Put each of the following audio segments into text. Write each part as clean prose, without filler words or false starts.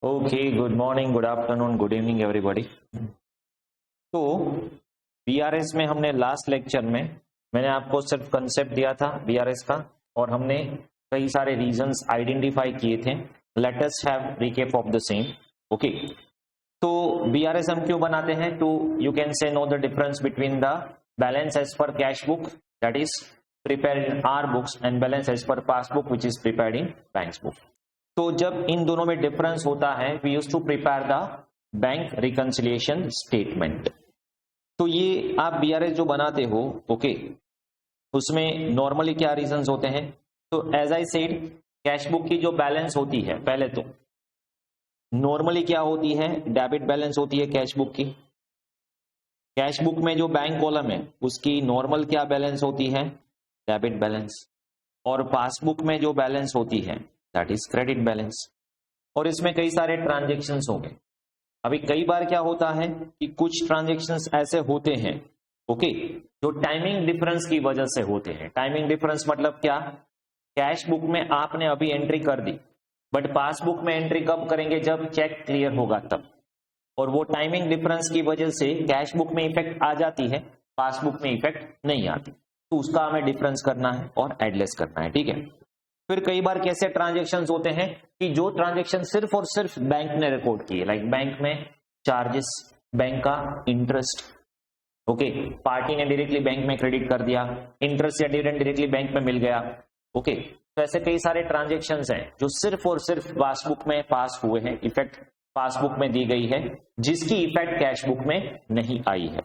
Okay, good morning, good afternoon, good evening everybody. तो BRS में हमने लास्ट लेक्चर में मैंने आपको सिर्फ कंसेप्ट दिया था बीआरएस का और हमने कई सारे रीजंस आइडेंटिफाई किए थे। Let us have recap of the same. Okay, तो बीआरएस हम क्यों बनाते हैं? To you can say know the difference between the balance as per cash book that is prepared in our books and balance as per passbook which is prepared in banks book. तो जब इन दोनों में difference होता है we used to prepare the bank reconciliation statement. तो ये आप बीआरएस जो बनाते हो ओके, उसमें नॉर्मली क्या रीजंस होते हैं? तो as I said cash book की जो बैलेंस होती है, पहले तो नॉर्मली क्या होती है? डेबिट बैलेंस होती है कैश बुक की। कैश बुक में जो बैंक कॉलम है उसकी नॉर्मल क्या बैलेंस होती है? Debit balance. और पासबुक में जो बैलेंस होती है दैट इज क्रेडिट बैलेंस। और इसमें कई सारे ट्रांजेक्शन्स होंगे। अभी कई बार क्या होता है कि कुछ ट्रांजेक्शन्स ऐसे होते हैं ओके, जो टाइमिंग डिफरेंस की वजह से होते हैं। टाइमिंग डिफरेंस मतलब क्या? कैश बुक में आपने अभी एंट्री कर दी बट पासबुक में एंट्री कब करेंगे? जब चेक क्लियर होगा तब। और वो टाइमिंग डिफरेंस की वजह से कैश बुक में इफेक्ट आ जाती है, पासबुक में इफेक्ट नहीं आती। तो उसका हमें डिफरेंस करना है और एडलेस करना है, ठीक है। फिर कई बार कैसे ट्रांजेक्शन्स होते हैं कि जो ट्रांजेक्शन सिर्फ और सिर्फ बैंक ने रिकॉर्ड किए, लाइक बैंक में चार्जेस, बैंक का इंटरेस्ट ओके, पार्टी ने डायरेक्टली बैंक में क्रेडिट कर दिया, इंटरेस्ट या डिविडेंड डायरेक्टली बैंक में मिल गया ओके। तो ऐसे कई सारे ट्रांजेक्शन्स हैं जो सिर्फ और सिर्फ पासबुक में पास हुए हैं, इफेक्ट पासबुक में दी गई है, जिसकी इफेक्ट कैश बुक में नहीं आई है।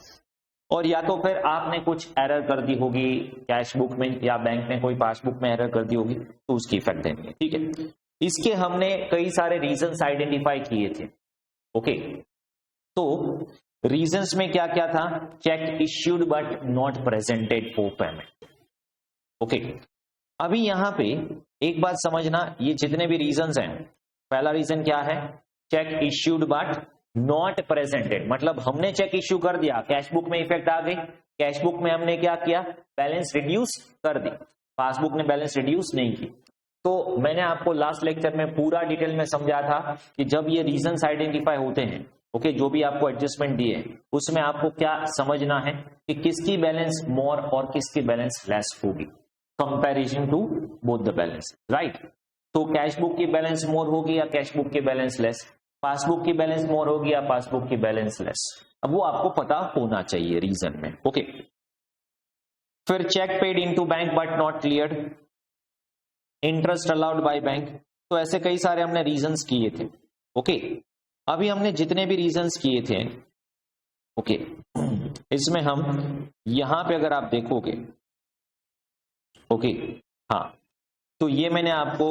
और या तो फिर आपने कुछ एरर कर दी होगी कैश बुक में या बैंक ने कोई पासबुक में एरर कर दी होगी तो उसकी इफेक्ट देंगे, ठीक है। इसके हमने कई सारे रीजंस आइडेंटिफाई किए थे ओके। तो रीजंस में क्या क्या था? Check issued but not presented for payment okay. अभी यहां पे एक बात समझना, ये जितने भी रीजंस हैं, पहला रीजन क्या है? Check issued but not presented, मतलब हमने चेक इश्यू कर दिया, कैश बुक में इफेक्ट आ गई, कैश बुक में हमने क्या किया? बैलेंस रिड्यूस कर दी, पासबुक ने बैलेंस रिड्यूस नहीं की। तो मैंने आपको लास्ट लेक्चर में पूरा डिटेल में समझा था कि जब ये रीजंस आइडेंटिफाई होते हैं ओके, जो भी आपको एडजस्टमेंट दिए उसमें आपको क्या समझना है कि किसकी बैलेंस मोर और किसकी बैलेंस लेस होगी comparison to both the balance, right. तो कैश बुक की बैलेंस मोर होगी या कैश बुक की बैलेंस लेस, पासबुक की बैलेंस मोर होगी या पासबुक की बैलेंस लेस, अब वो आपको पता होना चाहिए रीजन में ओके। फिर cheque paid into bank but not cleared, interest allowed by bank. तो ऐसे कई सारे हमने रीजंस किए थे ओके। अभी हमने जितने भी रीजंस किए थे ओके, इसमें हम यहां पे अगर आप देखोगे ओके, हाँ, तो ये मैंने आपको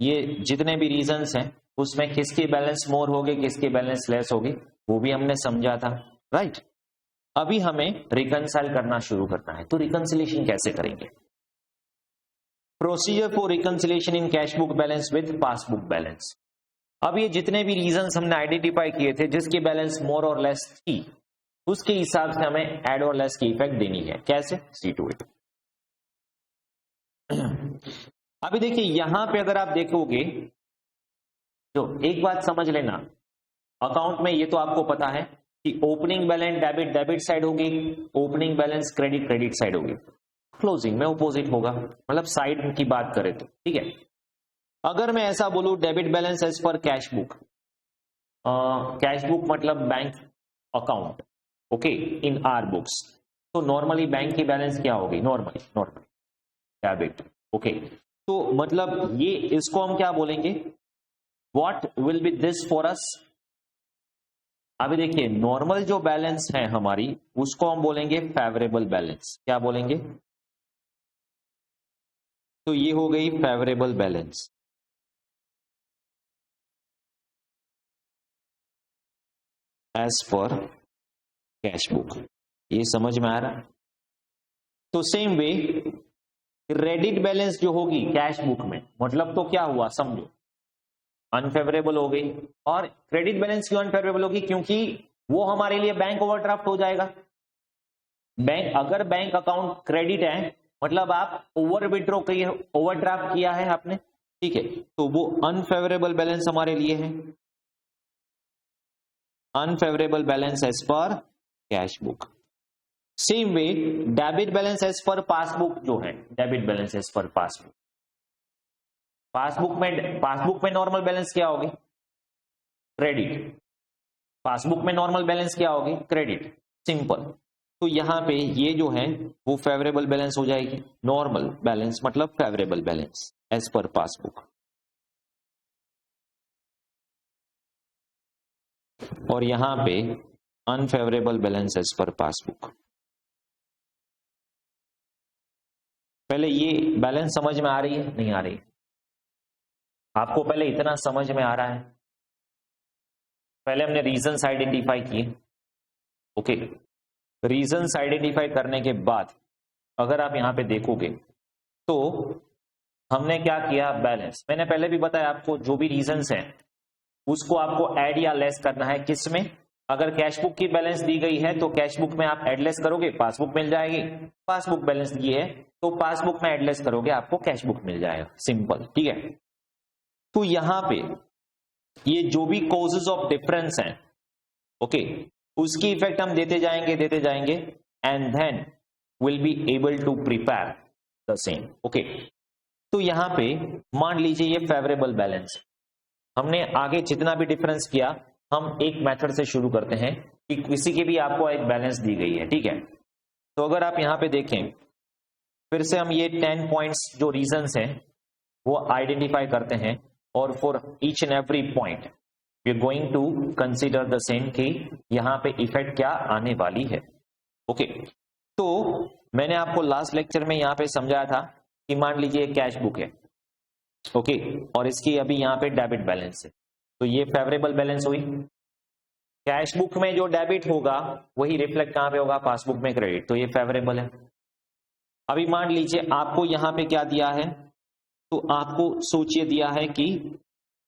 ये जितने भी रीजंस हैं उसमें किसकी बैलेंस मोर होगी किसकी बैलेंस लेस होगी वो भी हमने समझा था, राइट। अभी हमें रिकंसाइल करना शुरू करना है। तो रिकंसिलिएशन कैसे करेंगे? Procedure for reconciliation in cash book balance with passbook balance. अब ये जितने भी रीजंस हमने आइडेंटिफाई किए थे जिसकी बैलेंस मोर और लेस थी, उसके हिसाब से हमें एड और लेस की इफेक्ट देनी है। कैसे? सी टू इट। अभी देखिए यहां पे अगर आप देखोगे तो एक बात समझ लेना, अकाउंट में ये तो आपको पता है कि opening balance debit debit side होगी, opening balance credit credit side होगी, क्लोजिंग में ऑपोजिट होगा, मतलब साइड की बात करें तो, ठीक है। अगर मैं ऐसा बोलूं debit balance as per cash book, cash book मतलब bank account okay in our books, तो नॉर्मली बैंक की बैलेंस क्या होगी? Normally debit okay. तो मतलब ये इसको हम क्या बोलेंगे? What will be this for us? अभी देखिए नॉर्मल जो बैलेंस है हमारी उसको हम बोलेंगे फेवरेबल बैलेंस। क्या बोलेंगे? तो ये हो गई favourable balance as per cash book. ये समझ में आ रहा? तो सेम वे क्रेडिट बैलेंस जो होगी कैश बुक में, मतलब तो क्या हुआ समझो, अनफेवरेबल हो गई। और क्रेडिट बैलेंस क्यों अनफेवरेबल होगी? क्योंकि वो हमारे लिए बैंक ओवरड्राफ्ट हो जाएगा। बैंक, अगर बैंक अकाउंट क्रेडिट है मतलब आप ओवर विड्रॉ किए, ओवरड्राफ्ट किया है आपने, ठीक है, तो वो अनफेवरेबल बैलेंस हमारे लिए है। Unfavourable balance as per cash book. Same way debit balance as per passbook जो है, debit balance as per passbook, passbook में नॉर्मल बैलेंस क्या होगी? क्रेडिट। पासबुक में नॉर्मल बैलेंस क्या होगी? क्रेडिट। सिंपल। तो यहां पे ये जो है वो फेवरेबल बैलेंस हो जाएगी, नॉर्मल बैलेंस मतलब favourable balance as per passbook. और यहां पे unfavourable balance as per passbook. पहले ये बैलेंस समझ में आ रही है, नहीं आ रही? आपको पहले इतना समझ में आ रहा है? पहले हमने रीजंस आइडेंटिफाई किए, ओके। रीजंस आइडेंटिफाई करने के बाद अगर आप यहां पे देखोगे तो हमने क्या किया? बैलेंस। मैंने पहले भी बताया आपको, जो भी रीजंस हैं उसको आपको ऐड या लेस करना है। किसमें? अगर कैश बुक की बैलेंस दी गई है तो कैश बुक में आप ऐड लेस करोगे, पासबुक मिल जाएगी। पासबुक बैलेंस दी है तो पासबुक में ऐड लेस करोगे, आपको कैश बुक मिल जाएगा। सिंपल, ठीक है। तो यहां पे ये जो भी कॉजेज ऑफ डिफरेंस हैं, ओके, उसकी इफेक्ट हम देते जाएंगे and then will be able to prepare the same, okay. तो यहां पे मान लीजिए ये फेवरेबल बैलेंस, हमने आगे जितना भी डिफरेंस किया हम एक मेथड से शुरू करते हैं कि किसी की भी आपको एक बैलेंस दी गई है, ठीक है। तो अगर आप यहां पे देखें, फिर से हम ये 10 पॉइंट्स जो रीजंस हैं वो आइडेंटिफाई करते हैं, और for each and every point we are going to consider the same कि यहां पे इफेक्ट क्या आने वाली है, ओके। तो मैंने आपको लास्ट लेक्चर में यहां पे समझाया था कि मान लीजिए कैश बुक है, ओके, और इसकी अभी यहां पे डेबिट बैलेंस है, तो ये फेवरेबल बैलेंस हुई। कैश बुक में जो डेबिट होगा वही रिफ्लेक्ट कहां पे होगा? पासबुक में क्रेडिट, तो ये फेवरेबल है। अभी मान लीजिए आपको यहां पे क्या दिया है, तो आपको सोचिए दिया है कि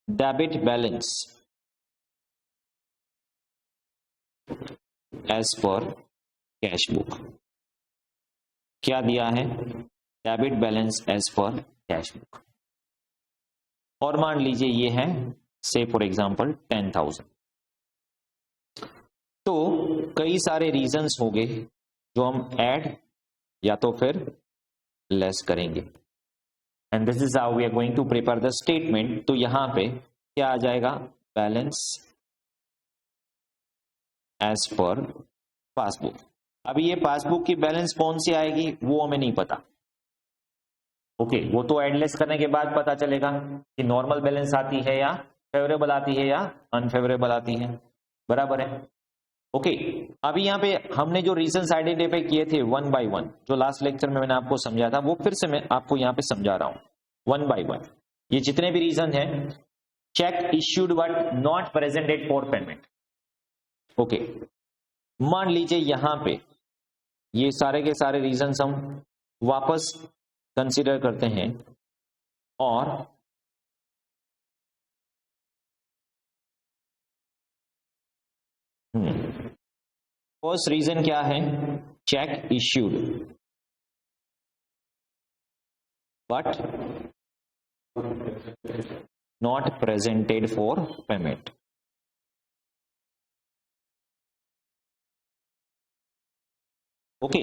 debit balance as per cash book. क्या दिया है? Debit balance as per cash book. और मान लीजिए ये है से फॉर एग्जांपल 10,000। तो कई सारे रीजंस होंगे जो हम ऐड या तो फिर लेस करेंगे, and this is how we are going to prepare the statement. तो यहां पे क्या आ जाएगा? Balance as per passbook. अभी ये पासबुक की बैलेंस कौन सी आएगी वो हमें नहीं पता, ओके। वो तो एडलेस करने के बाद पता चलेगा कि नॉर्मल बैलेंस आती है या फेवरेबल आती है या अनफेवरेबल आती है, बराबर है, ओके। अभी यहाँ पे हमने जो रीजंस आइडेंटिफाई किए थे वन बाय वन, जो लास्ट लेक्चर में मैंने आपको समझाया था, वो फिर से मैं आपको यहाँ पे समझा रहा हूं वन बाय वन। ये जितने भी रीजन है, check issued but not presented for payment, okay. मान लीजिए यहां पे ये सारे के सारे रीजंस हम वापस कंसीडर करते हैं, और फर्स्ट रीजन क्या है? Check issued but not presented for payment, okay.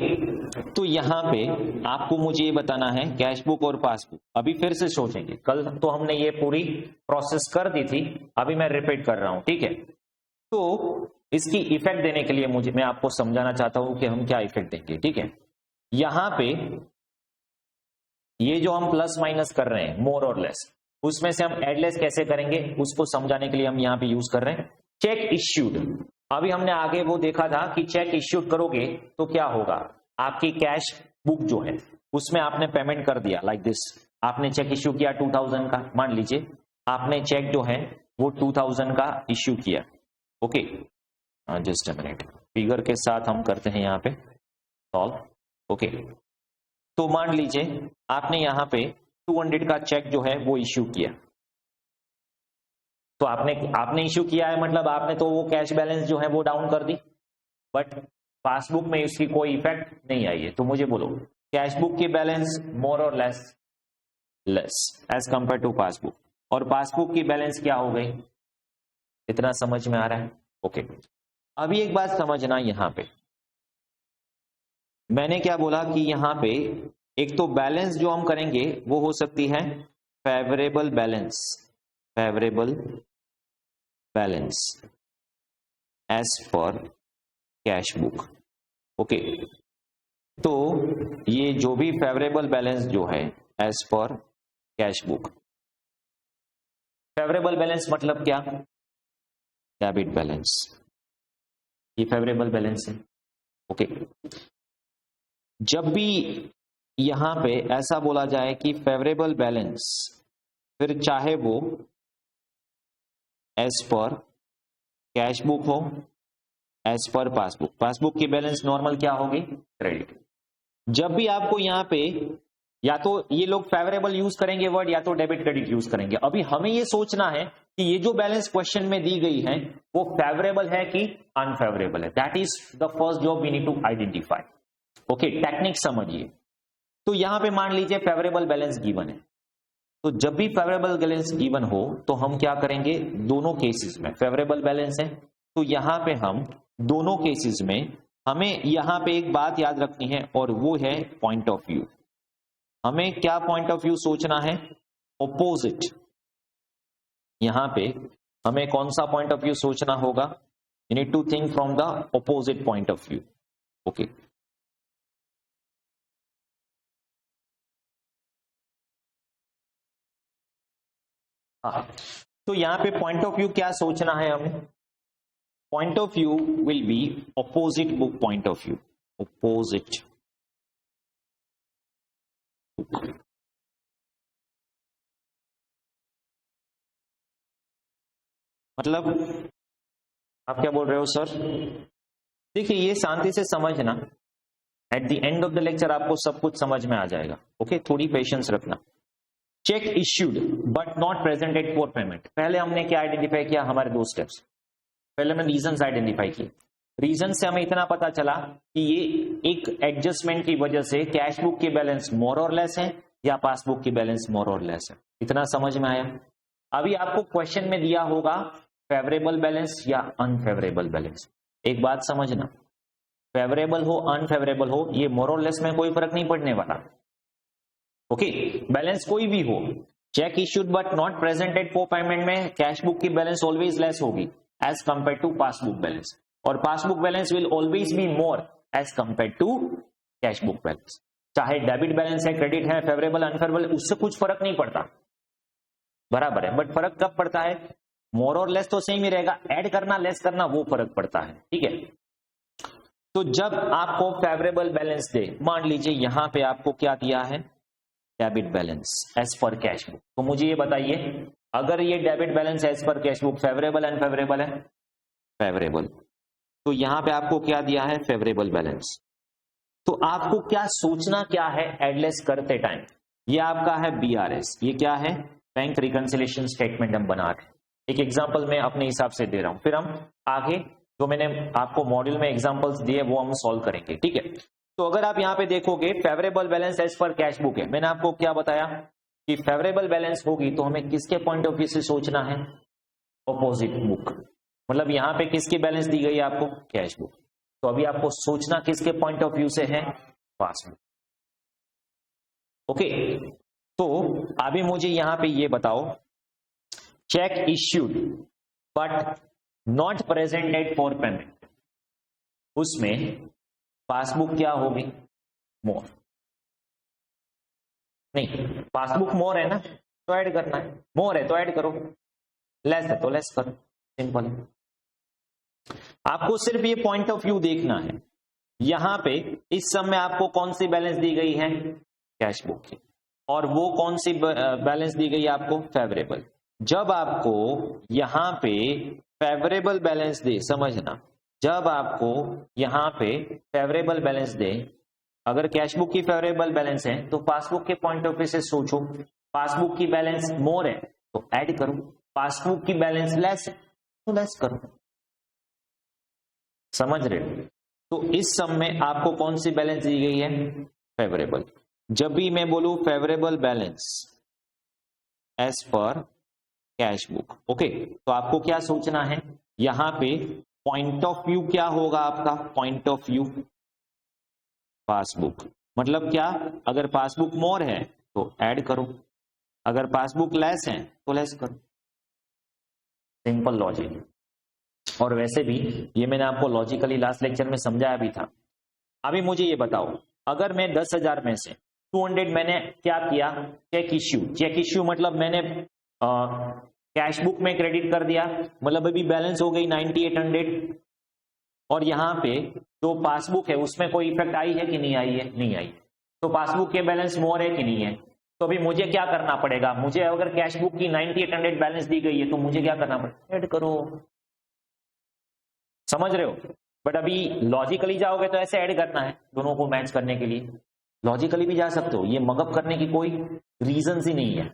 तो यहां पे आपको मुझे ये बताना है कैश बुक और पासबुक। अभी फिर से सोचेंगे, कल तो हमने ये पूरी प्रोसेस कर दी थी, अभी मैं रिपीट कर रहा हूं, ठीक है। तो इसकी इफेक्ट देने के लिए मैं आपको समझाना चाहता हूं कि हम क्या इफेक्ट देंगे, ठीक है। यहां पे ये जो हम प्लस माइनस कर रहे हैं मोर और लेस, उसमें से हम एडलेस कैसे करेंगे उसको समझाने के लिए हम यहां पे यूज कर रहे हैं चेक इश्यूड। अभी हमने आगे वो देखा था कि चेक इश्यूड करोगे तो क्या होगा, आपकी कैश बुक जो है उसमें आपने पेमेंट कर दिया, लाइक दिस। आपने चेक इश्यू किया 2000 का, मान लीजिए आपने चेक जो है वो 2000 का इश्यू किया, okay. Just a minute, figure के साथ हम करते हैं यहाँ पे सॉल्व, ओके। तो मान लीजिए आपने यहाँ पे 200 का चेक जो है वो इश्यू किया, तो आपने इश्यू किया है मतलब आपने तो वो कैश बैलेंस जो है वो डाउन कर दी, बट पासबुक में इसकी कोई इफेक्ट नहीं आई है। तो मुझे बोलो कैश बुक की बैलेंस मोर और less as compare to passbook, और पासबुक की बैलेंस क्या हो गई? इतना समझ में आ रहा है, ओके। अभी एक बात समझना, यहां पे मैंने क्या बोला कि यहां पे एक तो बैलेंस जो हम करेंगे वो हो सकती है favourable balance, favourable balance as per cash book. Okay, तो ये जो भी फेवरेबल बैलेंस जो है as per cash book, favourable balance मतलब क्या? डेबिट बैलेंस, ये फेवरेबल बैलेंस है। ओके, जब भी यहां पे ऐसा बोला जाए कि फेवरेबल बैलेंस, फिर चाहे वो एज पर कैश बुक हो, एज पर पासबुक, पासबुक की बैलेंस नॉर्मल क्या होगी? क्रेडिट। जब भी आपको यहां पे या तो ये लोग फेवरेबल यूज करेंगे वर्ड, या तो डेबिट क्रेडिट यूज करेंगे। अभी हमें ये सोचना है कि ये जो बैलेंस क्वेश्चन में दी गई है वो फेवरेबल है कि अनफेवरेबल है। That is the first job we need to identify. Okay, technique समझिए। तो यहां पे मान लीजिए फेवरेबल बैलेंस गिवन है, तो जब भी फेवरेबल बैलेंस गिवन हो तो हम क्या करेंगे? दोनों केसेस में फेवरेबल बैलेंस है तो यहां पे हम दोनों केसेस में हमें यहां पे एक बात याद रखनी है, और वो है पॉइंट ऑफ व्यू। हमें क्या पॉइंट ऑफ व्यू सोचना है? ऑपोजिट। यहां पे हमें कौन सा पॉइंट ऑफ व्यू सोचना होगा? You need to think from the opposite point of view. Okay, तो यहां पे पॉइंट ऑफ व्यू क्या सोचना है हमें? Point of view will be opposite book point of view, opposite book. मतलब आप क्या बोल रहे हो सर? देखिए, ये शांति से समझना, at the end of the lecture आपको सब कुछ समझ में आ जाएगा। ओके, थोड़ी पेशेंस रखना। Check issued but not presented for payment. पहले हमने क्या आइडेंटिफाई किया? हमारे दो स्टेप्स। पहले हमने रीजंस आइडेंटिफाई किए। रीजन से हमें इतना पता चला कि ये एक एडजस्टमेंट की वजह से कैश बुक की बैलेंस मोर और लेस है या पासबुक की बैलेंस मोर और लेस है। इतना समझ में आया? अभी आपको क्वेश्चन में दिया होगा फेवरेबल बैलेंस या अनफेवरेबल बैलेंस। एक बात समझना, फेवरेबल हो अनफेवरेबल हो, ये मोर और लेस में कोई फर्क नहीं पड़ने वाला। ओके, बैलेंस कोई भी हो, cheque issued but not presented for payment में कैश बुक की बैलेंस ऑलवेज लेस होगी as compare to passbook balance, और passbook balance will always be more as compare to cash book balance. चाहे debit balance है, credit है, favourable unfavourable, उससे कुछ फर्क नहीं पड़ता, बराबर है। बट फर्क कब पड़ता है? मोर और लेस तो सेम ही रहेगा, ऐड करना लेस करना वो फर्क पड़ता है। ठीक है, तो जब आपको फेवरेबल बैलेंस दे, मान लीजिए यहां पे आपको क्या दिया है? Debit balance as per cash book. तो मुझे ये बताइए, अगर ये debit balance as per cash book favourable unfavourable है? फेवरेबल। तो यहां पे आपको क्या दिया है? Favourable balance. तो आपको क्या सोचना क्या है एडलेस करते टाइम? ये आपका है बीआरएस, ये क्या है? बैंक रिकंसिलिएशन स्टेटमेंट हम बना रहे हैं। एक एग्जांपल मैं अपने हिसाब से दे रहा हूं, फिर हम आगे जो मैंने आपको मॉड्यूल में एग्जांपल्स दिए वो हम सॉल्व करेंगे। ठीक है, तो अगर आप यहां पे देखोगे favourable balance as per cash book है, मैंने आपको क्या बताया कि फेवरेबल बैलेंस होगी तो हमें किसके पॉइंट ऑफ व्यू से सोचना है? Opposite book. मतलब यहां पे किसकी बैलेंस दी गई है आपको? Cash book. तो अभी आपको सोचना किसके पॉइंट ऑफ व्यू से है? पासबुक। ओके, तो अभी मुझे यहां पे ये बताओ, check issued but not presented for payment, उसमें पासबुक क्या होगी? मोर। नहीं, पासबुक मोर है ना, तो ऐड करना है। मोर है तो ऐड करो, लेस है तो लेस करो, सिंपल है। आपको सिर्फ ये पॉइंट ऑफ व्यू देखना है। यहां पे इस सम में आपको कौन सी बैलेंस दी गई है? कैश बुक की। और वो कौन सी बैलेंस दी गई है आपको? फेवरेबल। जब आपको यहां पे फेवरेबल बैलेंस दे, समझना, जब आपको यहां पे फेवरेबल बैलेंस दे, अगर कैश बुक की फेवरेबल बैलेंस है तो पासबुक के पॉइंट ऑफ व्यू से सोचो, पासबुक की बैलेंस मोर है तो ऐड करो, पासबुक की बैलेंस लेस है तो लेस करो। समझ रहे हो? तो इस सम में आपको कौन सी बैलेंस दी गई है? फेवरेबल। जब भी मैं बोलूं favourable balance as per cash book, okay, तो आपको क्या सोचना है? यहां पे पॉइंट ऑफ व्यू क्या होगा आपका? पॉइंट ऑफ व्यू पासबुक, मतलब क्या? अगर पासबुक मोर है तो ऐड करो, अगर पासबुक लेस है तो लेस करो, सिंपल लॉजिक। और वैसे भी ये मैंने आपको लॉजिकली लास्ट लेक्चर में समझाया भी था। अभी मुझे ये बताओ, अगर मैं 10,000 में से 200 मैंने क्या किया? Check issue. चेक इश्यू मतलब मैंने कैश बुक में क्रेडिट कर दिया, मतलब अभी बैलेंस हो गई 9800। और यहाँ पे जो पासबुक है उसमें कोई इफेक्ट आई है कि नहीं आई है? नहीं आई। तो पासबुक के बैलेंस मोर है कि नहीं है? तो अभी मुझे क्या करना पड़ेगा? मुझे अगर कैश बुक की 9800 बैलेंस दी गई है तो मुझे क्या करना पड़ेगा? ऐड करो। समझ रहे हो? बट अभी लॉजिकली जाओगे तो ऐसे ऐड करना है दोनों को मैच करने के लिए। लॉजिकली भी जा सकते हो, ये मगअप करने की कोई रीजन ही नहीं है।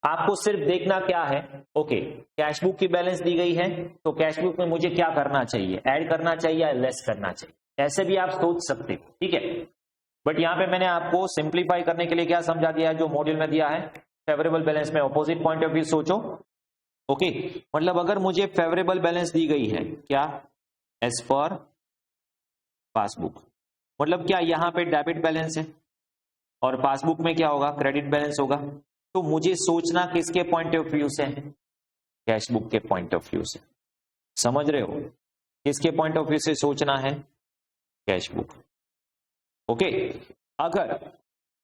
आपको सिर्फ देखना क्या है, ओके कैश बुक की बैलेंस दी गई है तो कैश बुक में मुझे क्या करना चाहिए? ऐड करना चाहिए या लेस करना चाहिए? ऐसे भी आप सोच सकते हो, ठीक है। बट यहाँ पे मैंने आपको सिंप्लीफाई करने के लिए क्या समझा दिया है, जो मॉड्यूल में दिया है, फेवरेबल बैलेंस में अपोजिट पॉइंट ऑफ व्यू सोचो। ओके, मतलब अगर मुझे फेवरेबल बैलेंस दी गई है क्या? एज पर पासबुक, मतलब क्या यहाँ पे डेबिट बैलेंस है और पासबुक में क्या होगा? क्रेडिट बैलेंस होगा। तो मुझे सोचना किसके पॉइंट ऑफ व्यू से? कैश बुक के पॉइंट ऑफ व्यू से। समझ रहे हो? किसके पॉइंट ऑफ व्यू से सोचना है? Cash book. ओके, अगर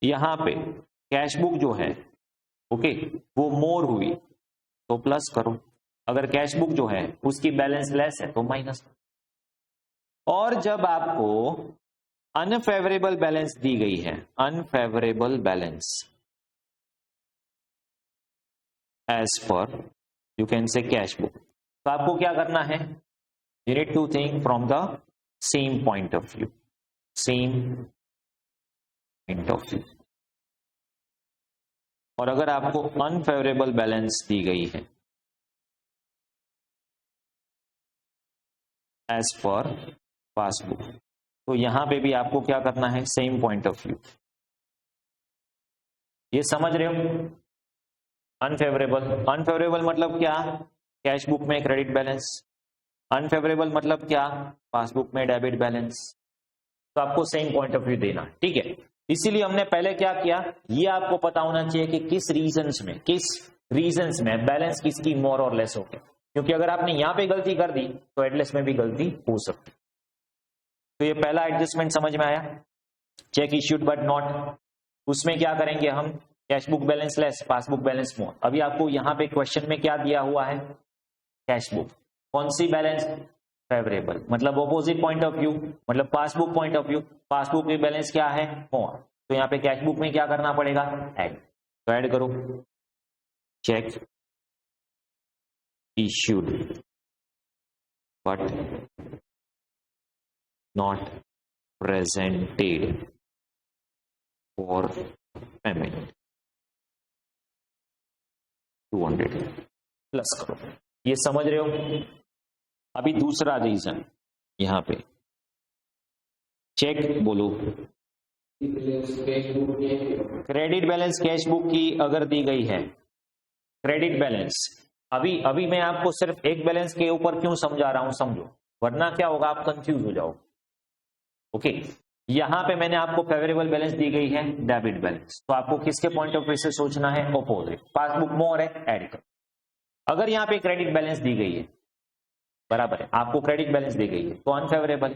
यहां पे कैश बुक जो है ओके वो मोर हुई तो प्लस करो, अगर कैश बुक जो है उसकी बैलेंस लेस है तो माइनस। और जब आपको अनफेवरेबल बैलेंस दी गई है, unfavourable balance as per you can say cash book, तो आपको क्या करना है? You need to think from the same point of view, same point of view. और अगर आपको अनफेवरेबल बैलेंस दी गई है एज पर पासबुक, तो यहां पे भी आपको क्या करना है? Same point of view. ये समझ रहे हो? अनफेवरेबल, अनफेवरेबल मतलब क्या? कैश बुक में क्रेडिट बैलेंस। अनफेवरेबल मतलब क्या? पासबुक में डेबिट बैलेंस। तो आपको सेम पॉइंट ऑफ व्यू देना, ठीक है। इसीलिए हमने पहले क्या किया, ये आपको पता होना चाहिए कि किस रीजंस में बैलेंस किसकी मोर और लेस हो गया, क्योंकि अगर आपने यहां पे गलती कर दी तो एडलेस में भी गलती हो सकती। तो ये पहला एडजस्टमेंट समझ में आया, चेक इश्यूड बट नॉट। उसमें क्या करेंगे हम? Cash book balance less, passbook balance more. अभी आपको यहां पे क्वेश्चन में क्या दिया हुआ है? Cash book. कौन सी बैलेंस? फेवरेबल, मतलब ऑपोजिट पॉइंट ऑफ व्यू, मतलब passbook point of view. Passbook की बैलेंस क्या है? मोर। तो यहाँ पे कैश बुक में क्या करना पड़ेगा? ऐड। तो ऐड करो, check issued but not presented for payment 200 plus करो। ये समझ रहे हो? अभी दूसरा रीजन यहां पे चेक बोलो, क्रेडिट बैलेंस कैश बुक की अगर दी गई है क्रेडिट बैलेंस, अभी मैं आपको सिर्फ एक बैलेंस के ऊपर क्यों समझा रहा हूं, समझो, वरना क्या होगा आप कंफ्यूज हो जाओ। ओके, यहां पे मैंने आपको फेवरेबल बैलेंस दी गई है डेबिट बैलेंस, तो आपको किसके पॉइंट ऑफ व्यू से सोचना है? ऑपोजिट। पासबुक मोर है, ऐड करो। अगर यहां पे क्रेडिट बैलेंस दी गई है, बराबर है, आपको क्रेडिट बैलेंस दी गई है, तो अनफेवरेबल।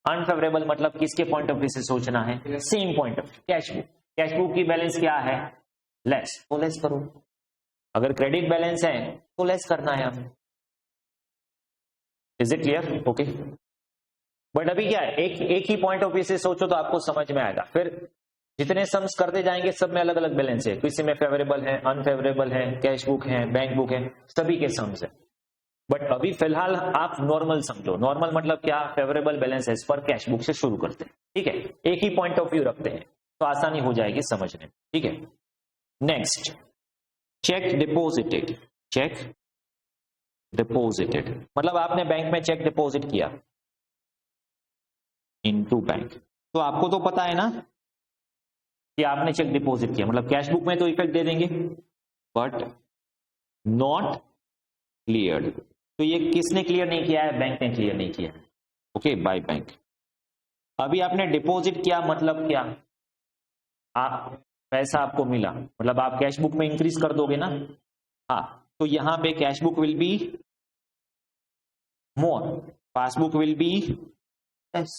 अनफेवरेबल मतलब किसके पॉइंट ऑफ व्यू से सोचना है? Same point of view, cash book. Cash book की बैलेंस क्या है? लेस, तो लेस करो। अगर क्रेडिट बैलेंस है तो लेस करना है हमें। Is it clear? Okay, but अभी क्या है, एक ही पॉइंट ऑफ व्यू से सोचो तो आपको समझ में आएगा। फिर जितने सम्स करते जाएंगे सब में अलग अलग बैलेंस है, किसी में फेवरेबल है, अनफेवरेबल है, कैश बुक है, बैंक बुक है, सभी के सम्स है। बट अभी फिलहाल आप नॉर्मल समझो। नॉर्मल मतलब क्या? Favourable balance as per cash book से शुरू करते हैं, ठीक है, एक ही पॉइंट ऑफ व्यू रखते हैं तो आसानी हो जाएगी समझने में, ठीक है। Next, check deposited. Check deposited मतलब आपने बैंक में चेक डिपॉजिट किया इनटू बैंक, तो आपको तो पता है ना कि आपने चेक डिपॉजिट किया, मतलब कैश बुक में तो इफेक्ट दे देंगे, बट नॉट क्लियर्ड। तो ये किसने क्लियर नहीं किया है? बैंक ने क्लियर नहीं किया है। Okay, by bank. अभी आपने डिपॉजिट किया, मतलब क्या? आप पैसा आपको मिला, मतलब आप कैश बुक में इंक्रीज कर दोगे ना। हाँ, तो यहां पे cash book will be more, passbook will be less.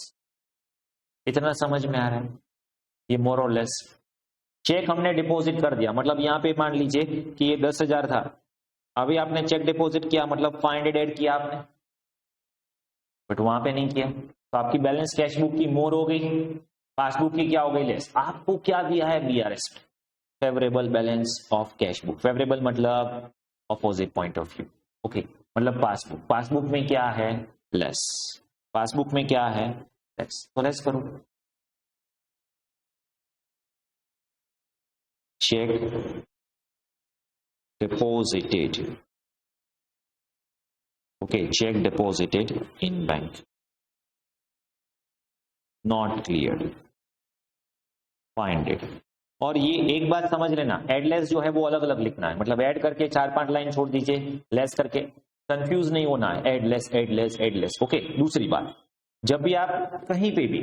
इतना समझ में आ रहा है? ये मोर और लेस। चेक हमने डिपॉजिट कर दिया, मतलब यहां पे मान लीजिए कि ये 10,000 था, अभी आपने चेक डिपॉजिट किया, मतलब 500 ऐड किया आपने, बट वहां पे नहीं किया, तो आपकी बैलेंस कैश बुक की मोर हो गई, पासबुक की क्या हो गई? लेस। आपको क्या दिया है? BRS, favourable balance of cash book. Favourable मतलब opposite point of view. Okay, मतलब पासबुक, पासबुक में क्या है? लेस। पासबुक में क्या है? लेस। तो लेस करो। Check deposited, okay, check deposited in bank, not clear, find it. और ये एक बात समझ लेना, एड लेस जो है वो अलग अलग लिखना है, मतलब ऐड करके 4-5 लाइन छोड़ दीजिए, लेस करके, कंफ्यूज नहीं होना है। Add less, add less, add less. Okay, दूसरी बात, जब भी आप कहीं पे भी,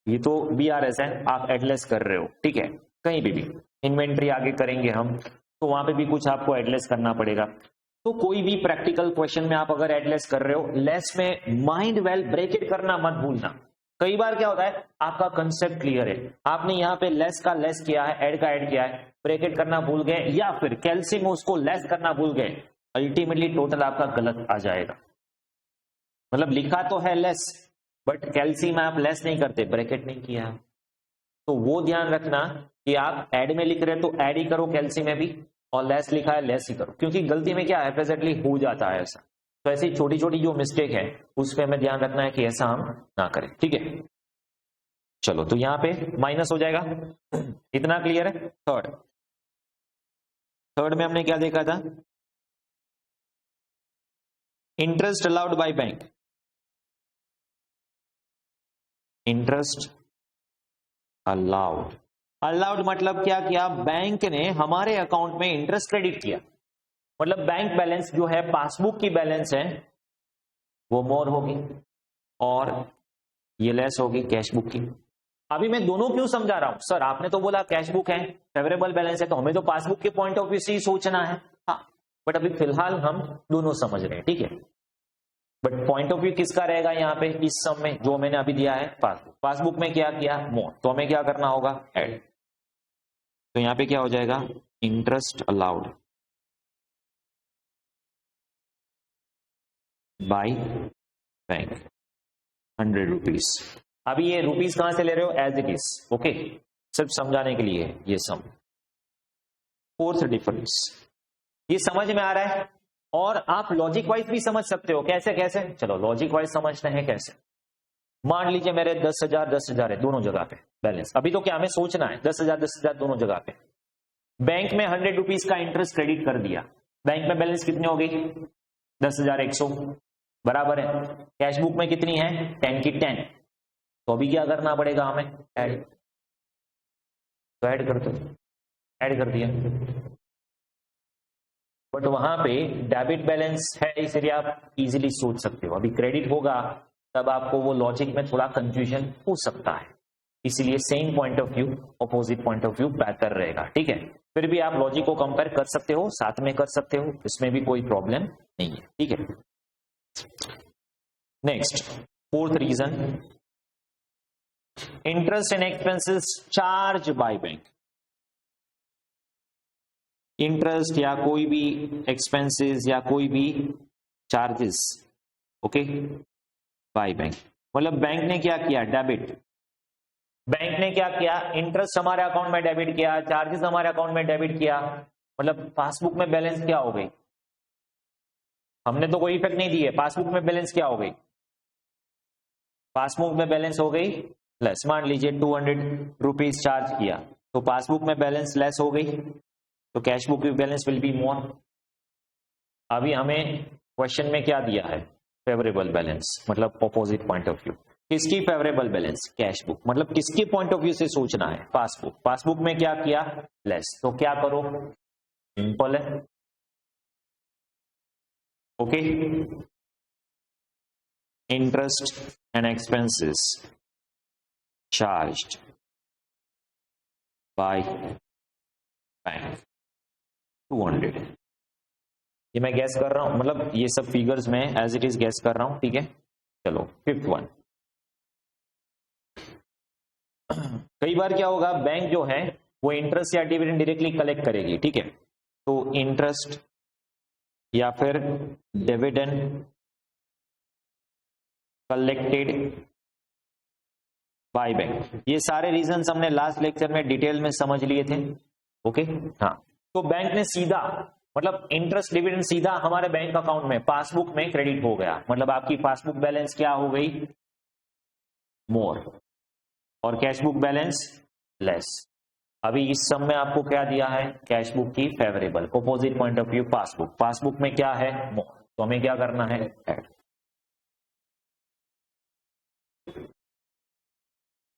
ये तो बीआरएस है, आप एडलेस कर रहे हो, ठीक है, कहीं पे भी इन्वेंट्री आगे करेंगे हम, तो वहां पे भी कुछ आपको एडलेस करना पड़ेगा। तो कोई भी प्रैक्टिकल क्वेश्चन में आप अगर एडलेस कर रहे हो, लेस में माइंड वेल ब्रेकेट करना मत भूलना। कई बार क्या होता है, आपका कंसेप्ट क्लियर है, आपने यहाँ पे लेस का लेस किया है, ऐड का ऐड किया है, ब्रेकेट करना भूल गए, या फिर कैल्सी में उसको लेस करना भूल गए, अल्टीमेटली टोटल आपका गलत आ जाएगा। मतलब लिखा तो है लेस, बट कैल्सी में आप लेस नहीं करते, ब्रैकेट नहीं किया। तो वो ध्यान रखना कि आप ऐड में लिख रहे हैं तो ऐड ही करो कैल्सी में भी, और लेस लिखा है लेस ही करो, क्योंकि गलती में क्या एग्जैक्टली हो जाता है ऐसा। तो ऐसी छोटी छोटी जो मिस्टेक है उस पर हमें ध्यान रखना है कि ऐसा हम ना करें, ठीक है। चलो, तो यहां पे माइनस हो जाएगा, इतना क्लियर है। थर्ड, थर्ड में हमने क्या देखा था? Interest allowed by bank. Interest allowed, allowed मतलब क्या किया? बैंक ने हमारे अकाउंट में इंटरेस्ट क्रेडिट किया, मतलब बैंक बैलेंस जो है, पासबुक की बैलेंस है, वो मोर होगी और ये लेस होगी कैश बुक की। अभी मैं दोनों क्यों समझा रहा हूं? सर आपने तो बोला कैश बुक है, फेवरेबल बैलेंस है, तो हमें तो पासबुक के पॉइंट ऑफ व्यू से ही सोचना है। हाँ, बट अभी फिलहाल हम दोनों समझ रहे हैं, ठीक है। बट पॉइंट ऑफ व्यू किसका रहेगा यहाँ पे? इस सम में जो मैंने अभी दिया है, पासबुक। पासबुक में क्या किया? मोर। तो हमें क्या करना होगा? ऐड। तो यहाँ पे क्या हो जाएगा? Interest allowed by bank 100 rupees. अभी ये रुपीज कहां से ले रहे हो? एज इट इज, ओके, सिर्फ समझाने के लिए ये सम। फोर्थ डिफरेंस, ये समझ में आ रहा है? और आप लॉजिक वाइज भी समझ सकते हो। कैसे कैसे? चलो लॉजिक वाइज समझते हैं कैसे। मान लीजिए मेरे 10,000 है दोनों जगह पे बैलेंस। अभी तो क्या हमें सोचना है? 10,000 दोनों जगह पे। बैंक में 100 रुपीज का इंटरेस्ट क्रेडिट कर दिया, बैंक में बैलेंस कितनी हो गई? 10,100 बराबर है। कैश बुक में कितनी है? 10 की 10। तो अभी क्या करना पड़ेगा हमें? ऐड। तो ऐड कर दो, ऐड कर दिया, बट वहां पे डेबिट बैलेंस है, इसलिए आप इजीली सोच सकते हो। अभी क्रेडिट होगा तब आपको वो लॉजिक में थोड़ा कंफ्यूजन हो सकता है, इसीलिए same point of view, opposite point of view बेहतर रहेगा, ठीक है। फिर भी आप लॉजिक को कंपेयर कर सकते हो, साथ में कर सकते हो, इसमें भी कोई प्रॉब्लम नहीं है, ठीक है। Next, fourth reason, interest and expenses charge by bank. Interest या कोई भी एक्सपेंसेस या कोई भी चार्जेस, ओके, बाय बैंक। मतलब बैंक ने क्या किया? डेबिट। बैंक ने क्या किया? इंटरेस्ट हमारे अकाउंट में डेबिट किया, चार्जेस हमारे अकाउंट में डेबिट किया, मतलब पासबुक में बैलेंस क्या हो गई? हमने तो कोई इफेक्ट नहीं दी है, पासबुक में बैलेंस क्या हो गई? पासबुक में बैलेंस हो गई लेस। मान लीजिए 200 रुपीज चार्ज किया, तो पासबुक में बैलेंस लेस हो गई, तो cash book balance will be मोर। अभी हमें क्वेश्चन में क्या दिया है? फेवरेबल बैलेंस, मतलब अपोजिट पॉइंट ऑफ व्यू। किसकी फेवरेबल बैलेंस? Cash book. मतलब किसके पॉइंट ऑफ व्यू से सोचना है? पासबुक। पासबुक में क्या किया? लेस। तो क्या करो? सिंपल है, okay. interest and expenses charged by bank 200। ये मैं गैस कर रहा हूं, मतलब ये सब फिगर्स में एज इट इज गैस कर रहा हूं, ठीक है। चलो फिफ्थ वन। कई बार क्या होगा, बैंक जो है वो इंटरेस्ट या डिविडेंड डायरेक्टली कलेक्ट करेगी, ठीक है। तो इंटरेस्ट या फिर डिविडेंड कलेक्टेड बाय बैंक, ये सारे रीजंस हमने लास्ट लेक्चर में डिटेल में समझ लिए थे, ओके। हाँ, तो बैंक ने सीधा मतलब इंटरेस्ट डिविडेंड सीधा हमारे बैंक अकाउंट में पासबुक में क्रेडिट हो गया, मतलब आपकी पासबुक बैलेंस क्या हो गई, मोर, और कैश बुक बैलेंस लेस। अभी इस सम में आपको क्या दिया है, कैश बुक की favourable, opposite point of view passbook, passbook में क्या है, मोर, तो हमें क्या करना है, ऐड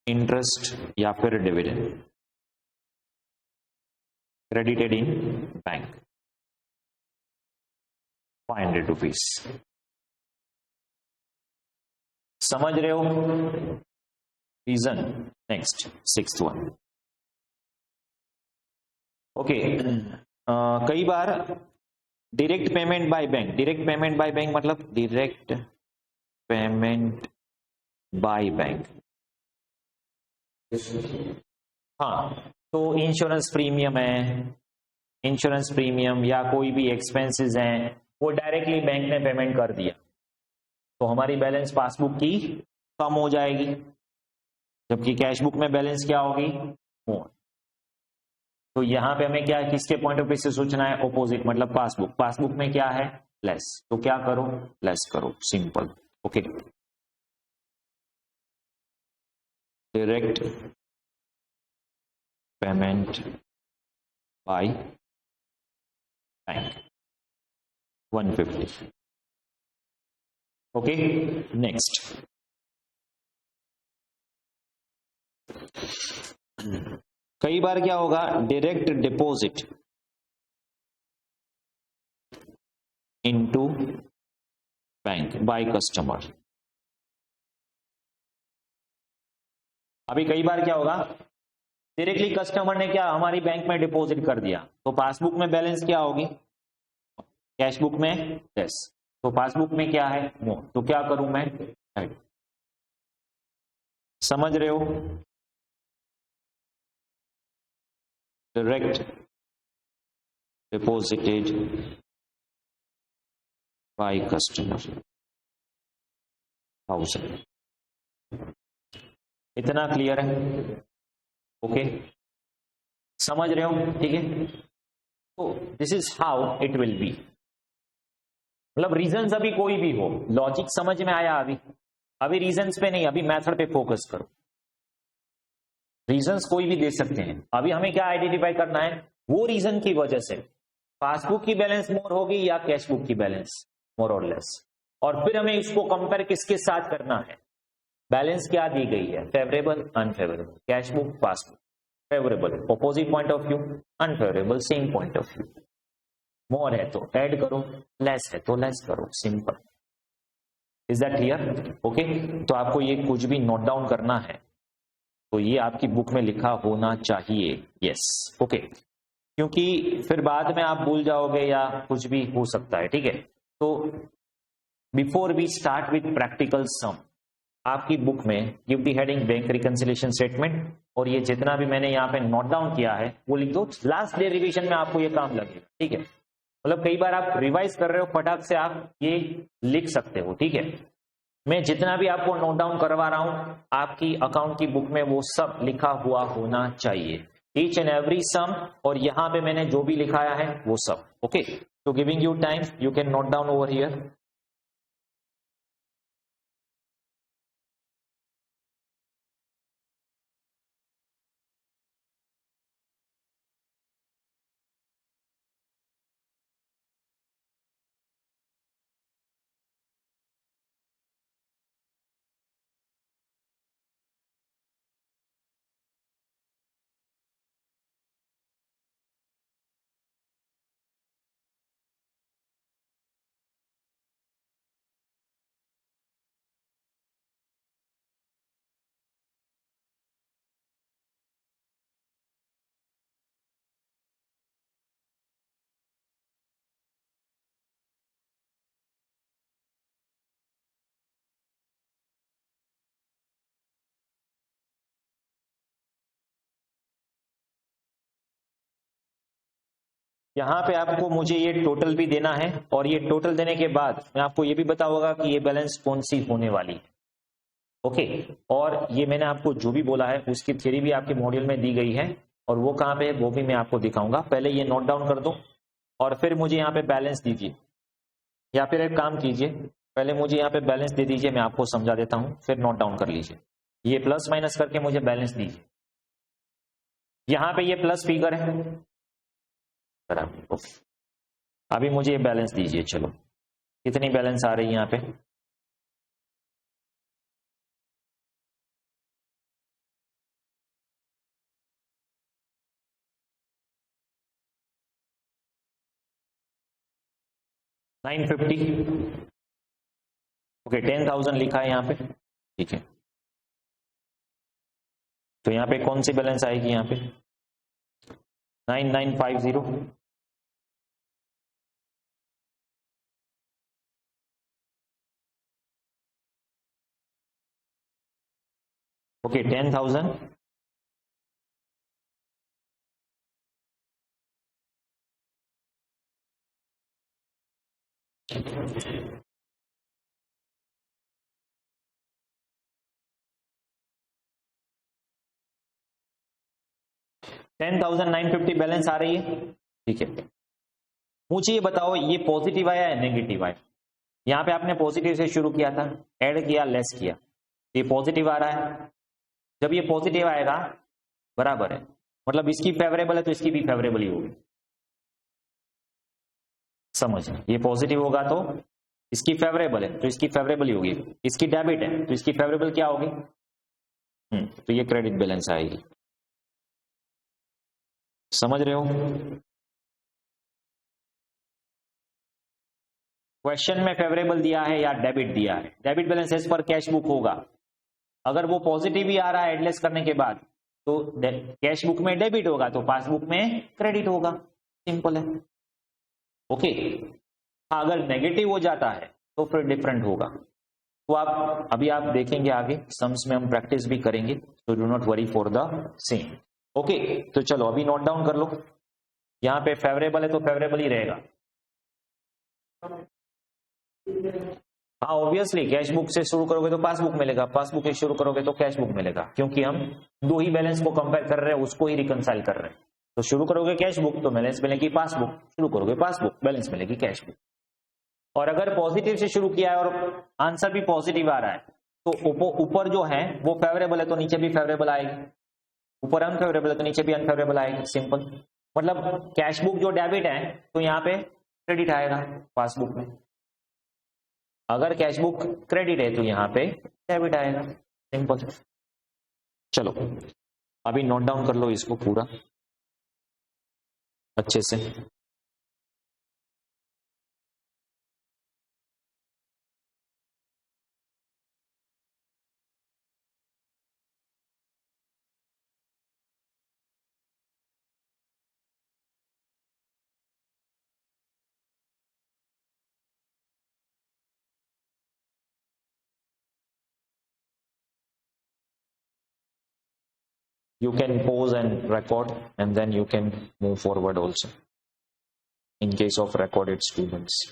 इंटरेस्ट या फिर dividend credited in bank 500 rupees. समझ रहे हो reason. Next sixth one, okay. कई बार direct payment by bank, direct payment by bank मतलब डायरेक्ट पेमेंट बाय बैंक, हाँ, तो इंश्योरेंस प्रीमियम है, इंश्योरेंस प्रीमियम या कोई भी एक्सपेंसेस हैं, वो डायरेक्टली बैंक ने पेमेंट कर दिया, तो हमारी बैलेंस पासबुक की कम हो जाएगी, जबकि कैश बुक में बैलेंस क्या होगी, मोर। तो यहां पे हमें क्या, किसके पॉइंट ऑफ व्यू से सोचना है, ऑपोजिट, मतलब पासबुक, पासबुक में क्या है, लेस, तो क्या करो, लेस करो, simple, okay. Direct payment by bank 150, okay. Next, कई बार क्या होगा, direct deposit into bank by customer. अभी कई बार क्या होगा, डायरेक्टली कस्टमर ने क्या हमारी बैंक में डिपॉजिट कर दिया, तो पासबुक में बैलेंस क्या होगी, कैश बुक में लेस, तो पासबुक में क्या है, मोर, तो क्या करूं मैं, ऐड। समझ रहे हो, डायरेक्ट डिपॉजिटेड बाय कस्टमर 1000। इतना क्लियर है, ओके, समझ रहे हो, ठीक है। तो this is how it will B, मतलब रीजंस अभी कोई भी हो, लॉजिक समझ में आया, अभी रीजंस पे नहीं, अभी मेथड पे फोकस करो। रीजंस कोई भी दे सकते हैं, अभी हमें क्या आइडेंटिफाई करना है, वो रीजन की वजह से पासबुक की बैलेंस मोर होगी या कैश बुक की बैलेंस मोर और लेस, और फिर हमें इसको कंपेयर किसके साथ करना है, बैलेंस क्या दी गई है, favourable unfavourable, cash book passbook, favourable opposite point of view, unfavourable same point of view, more है तो ऐड करो, लेस है तो लेस करो, simple. Is that clear, okay. तो आपको ये कुछ भी नोट डाउन करना है तो ये आपकी बुक में लिखा होना चाहिए, यस, ओके, क्योंकि फिर बाद में आप भूल जाओगे या कुछ भी हो सकता है, ठीक है। तो before we start with practical sum, आपकी बुक में give the heading bank reconciliation statement, और ये जितना भी मैंने यहाँ पे नोट डाउन किया है वो लिख दो, लास्ट डे रिवीजन में आपको ये काम लगेगा, ठीक है। मतलब कई बार आप रिवाइज कर रहे हो, फटाक से आप ये लिख सकते हो, ठीक है। मैं जितना भी आपको नोट डाउन करवा रहा हूं, आपकी अकाउंट की बुक में वो सब लिखा हुआ होना चाहिए, ईच एंड एवरी सम, और यहां पे मैंने जो भी लिखाया है वो सब, ओके। तो giving you time, you can note down over here. यहाँ पे आपको मुझे ये टोटल भी देना है और ये टोटल देने के बाद मैं आपको ये भी बताऊंगा कि ये बैलेंस कौन सी होने वाली है। ओके, और ये मैंने आपको जो भी बोला है उसकी थ्योरी भी आपके मॉड्यूल में दी गई है और वो कहाँ पे है वो भी मैं आपको दिखाऊंगा। पहले ये नोट डाउन कर दो और फिर मुझे यहाँ पे बैलेंस दीजिए, या फिर एक काम कीजिए, पहले मुझे यहाँ पे बैलेंस दे दीजिए, मैं आपको समझा देता हूँ, फिर नोट डाउन कर लीजिए। ये प्लस माइनस करके मुझे बैलेंस दीजिए। यहाँ पे ये प्लस फिगर है बराबर। ओके, अभी मुझे ये बैलेंस दीजिए। चलो, कितनी बैलेंस आ रही है यहाँ पे? $950। ओके, 10,000 लिखा है यहाँ पे, ठीक है। तो यहाँ पे कौन सी बैलेंस आएगी? यहाँ पे 9950। ओके, 10,000 10,950 बैलेंस आ रही है, ठीक है। मुझे ये बताओ, ये पॉजिटिव आया है नेगेटिव आया? यहाँ पे आपने पॉजिटिव से शुरू किया था, ऐड किया, लेस किया, ये पॉजिटिव आ रहा है। जब ये पॉजिटिव आएगा बराबर है, मतलब इसकी फेवरेबल है तो इसकी भी फेवरेबल ही होगी। समझ, ये पॉजिटिव होगा तो इसकी फेवरेबल है तो इसकी फेवरेबल ही होगी, इसकी डेबिट है तो इसकी फेवरेबल क्या होगी? तो ये क्रेडिट बैलेंस आएगी। समझ रहे हो? क्वेश्चन में फेवरेबल दिया है या डेबिट दिया है? Debit balance as per cash book होगा। अगर वो पॉजिटिव ही आ रहा है एडलेस करने के बाद तो कैश बुक में डेबिट होगा तो पासबुक में क्रेडिट होगा, सिंपल है। ओके, हाँ, अगर नेगेटिव हो जाता है तो फिर डिफरेंट होगा। तो आप अभी आप देखेंगे आगे सम्स में हम प्रैक्टिस भी करेंगे, तो do not worry for the same. Okay, तो चलो अभी नोट डाउन कर लो। यहाँ पे फेवरेबल है तो फेवरेबल ही रहेगा। हाँ, ऑब्वियसली कैश बुक से शुरू करोगे तो पासबुक मिलेगा, पासबुक से शुरू करोगे तो कैश बुक मिलेगा, क्योंकि हम दो ही बैलेंस को कंपेयर कर रहे हैं, उसको ही रिकंसाइल कर रहे हैं। तो शुरू करोगे कैश बुक तो बैलेंस मिलेगी पासबुक, शुरू करोगे पासबुक बैलेंस मिलेगी कैश बुक। और अगर पॉजिटिव से शुरू किया है और आंसर भी पॉजिटिव आ रहा है तो ऊपर जो है वो फेवरेबल है तो नीचे भी फेवरेबल आएगी, ऊपर अनफेवरेबल है तो नीचे भी अनफेवरेबल आएगी, सिंपल। मतलब कैश बुक जो डेबिट है तो यहाँ पे क्रेडिट आएगा पासबुक में, अगर कैश बुक क्रेडिट है तो यहाँ पे डेबिट आएगा, सिंपल। चलो अभी नोट डाउन कर लो इसको पूरा अच्छे से। You can pause and record and then you can move forward also in case of recorded students.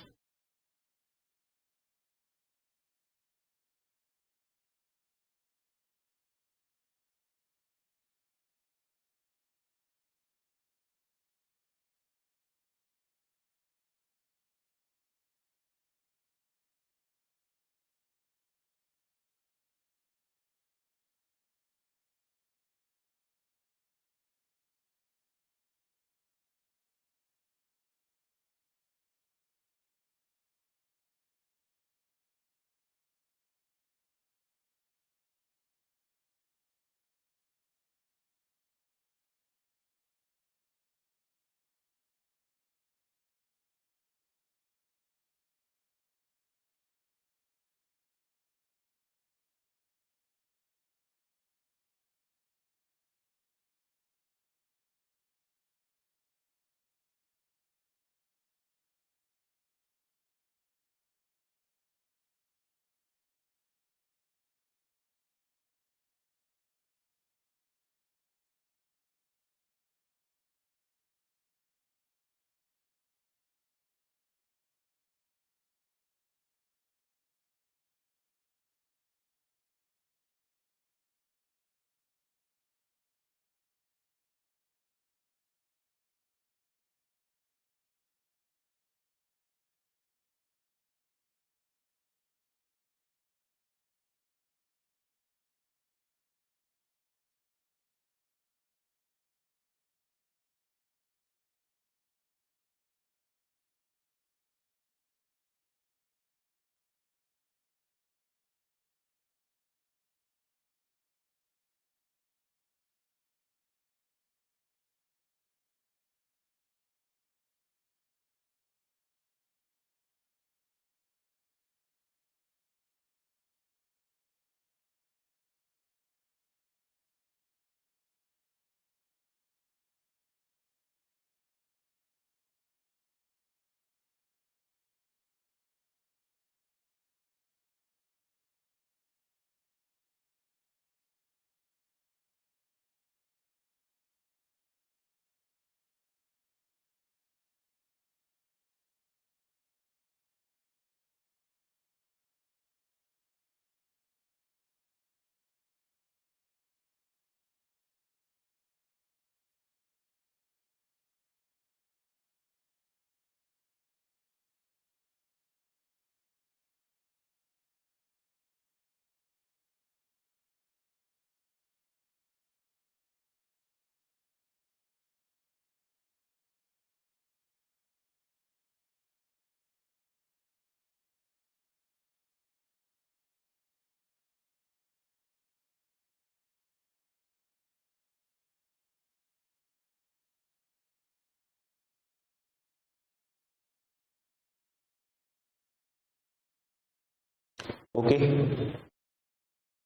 Okay,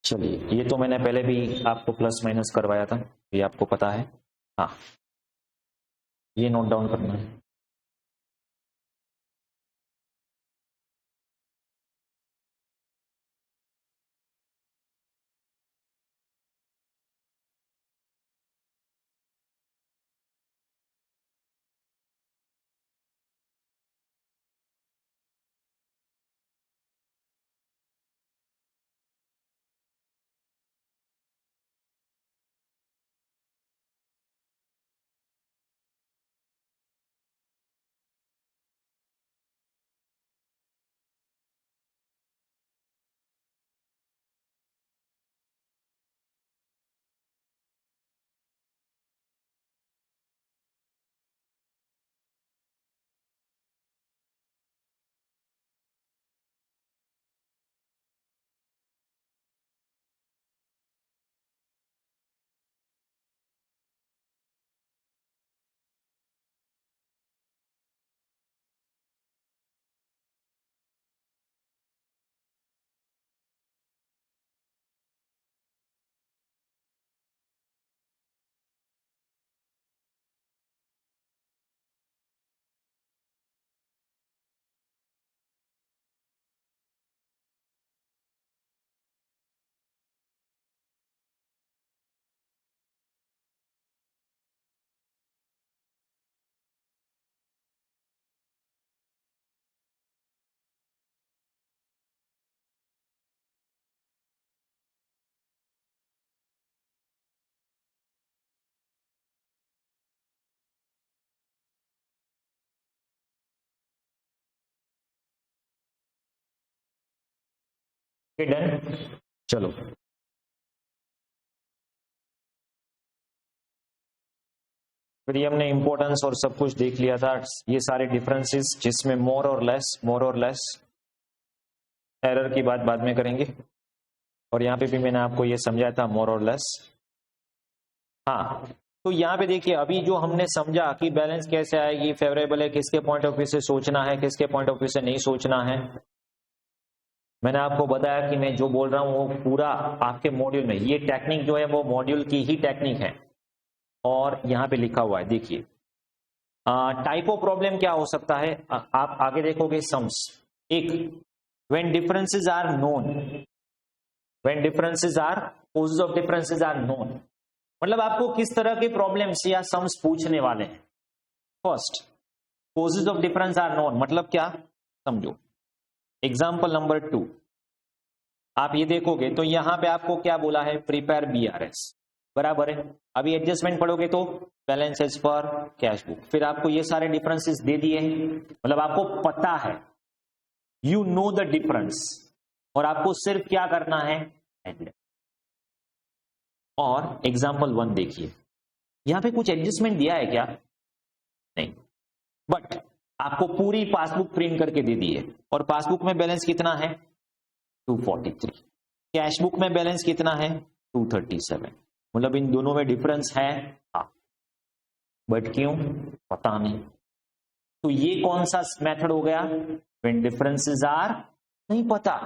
चलिए ये तो मैंने पहले भी आपको प्लस माइनस करवाया था, ये आपको पता है। हाँ, ये नोट डाउन करना है। डन, चलो फिर ये हमने इंपॉर्टेंस और सब कुछ देख लिया था, ये सारे डिफरेंसेस जिसमें मोर और लेस, एरर की बात बाद में करेंगे। और यहाँ पे भी मैंने आपको ये समझाया था मोर और लेस। हाँ, तो यहाँ पे देखिए अभी जो हमने समझा कि बैलेंस कैसे आएगी, फेवरेबल है, किसके पॉइंट ऑफ व्यू से सोचना है, किसके पॉइंट ऑफ व्यू से नहीं सोचना है। मैंने आपको बताया कि मैं जो बोल रहा हूँ वो पूरा आपके मॉड्यूल में, ये टेक्निक जो है वो मॉड्यूल की ही टेक्निक है। और यहाँ पे लिखा हुआ है, देखिए टाइप ऑफ प्रॉब्लम क्या हो सकता है, आप आगे देखोगे सम्स। एक, when differences are known, when differences are, causes of differences are known, मतलब आपको किस तरह के प्रॉब्लम्स या सम्स पूछने वाले हैं। First, causes of difference are known, मतलब क्या, समझो। एग्जाम्पल नंबर 2, आप ये देखोगे तो यहां पे आपको क्या बोला है, प्रिपेयर बीआरएस, बराबर है। अभी एडजस्टमेंट पढ़ोगे तो balance as per cash book, फिर आपको ये सारे डिफरेंसेस दे दिए, मतलब आपको पता है, यू नो द डिफरेंस, और आपको सिर्फ क्या करना है, एडजस्ट। और एग्जाम्पल 1 देखिए, यहां पे कुछ एडजस्टमेंट दिया है क्या, नहीं, बट आपको पूरी पासबुक प्रिंट करके दे दी है, और पासबुक में बैलेंस कितना है, 243, कैश बुक में बैलेंस कितना है, 237, मतलब इन दोनों में डिफरेंस है, हाँ, बट क्यों, पता नहीं। तो ये कौन सा मेथड हो गया, व्हेन डिफरेंसेस आर, नहीं पता,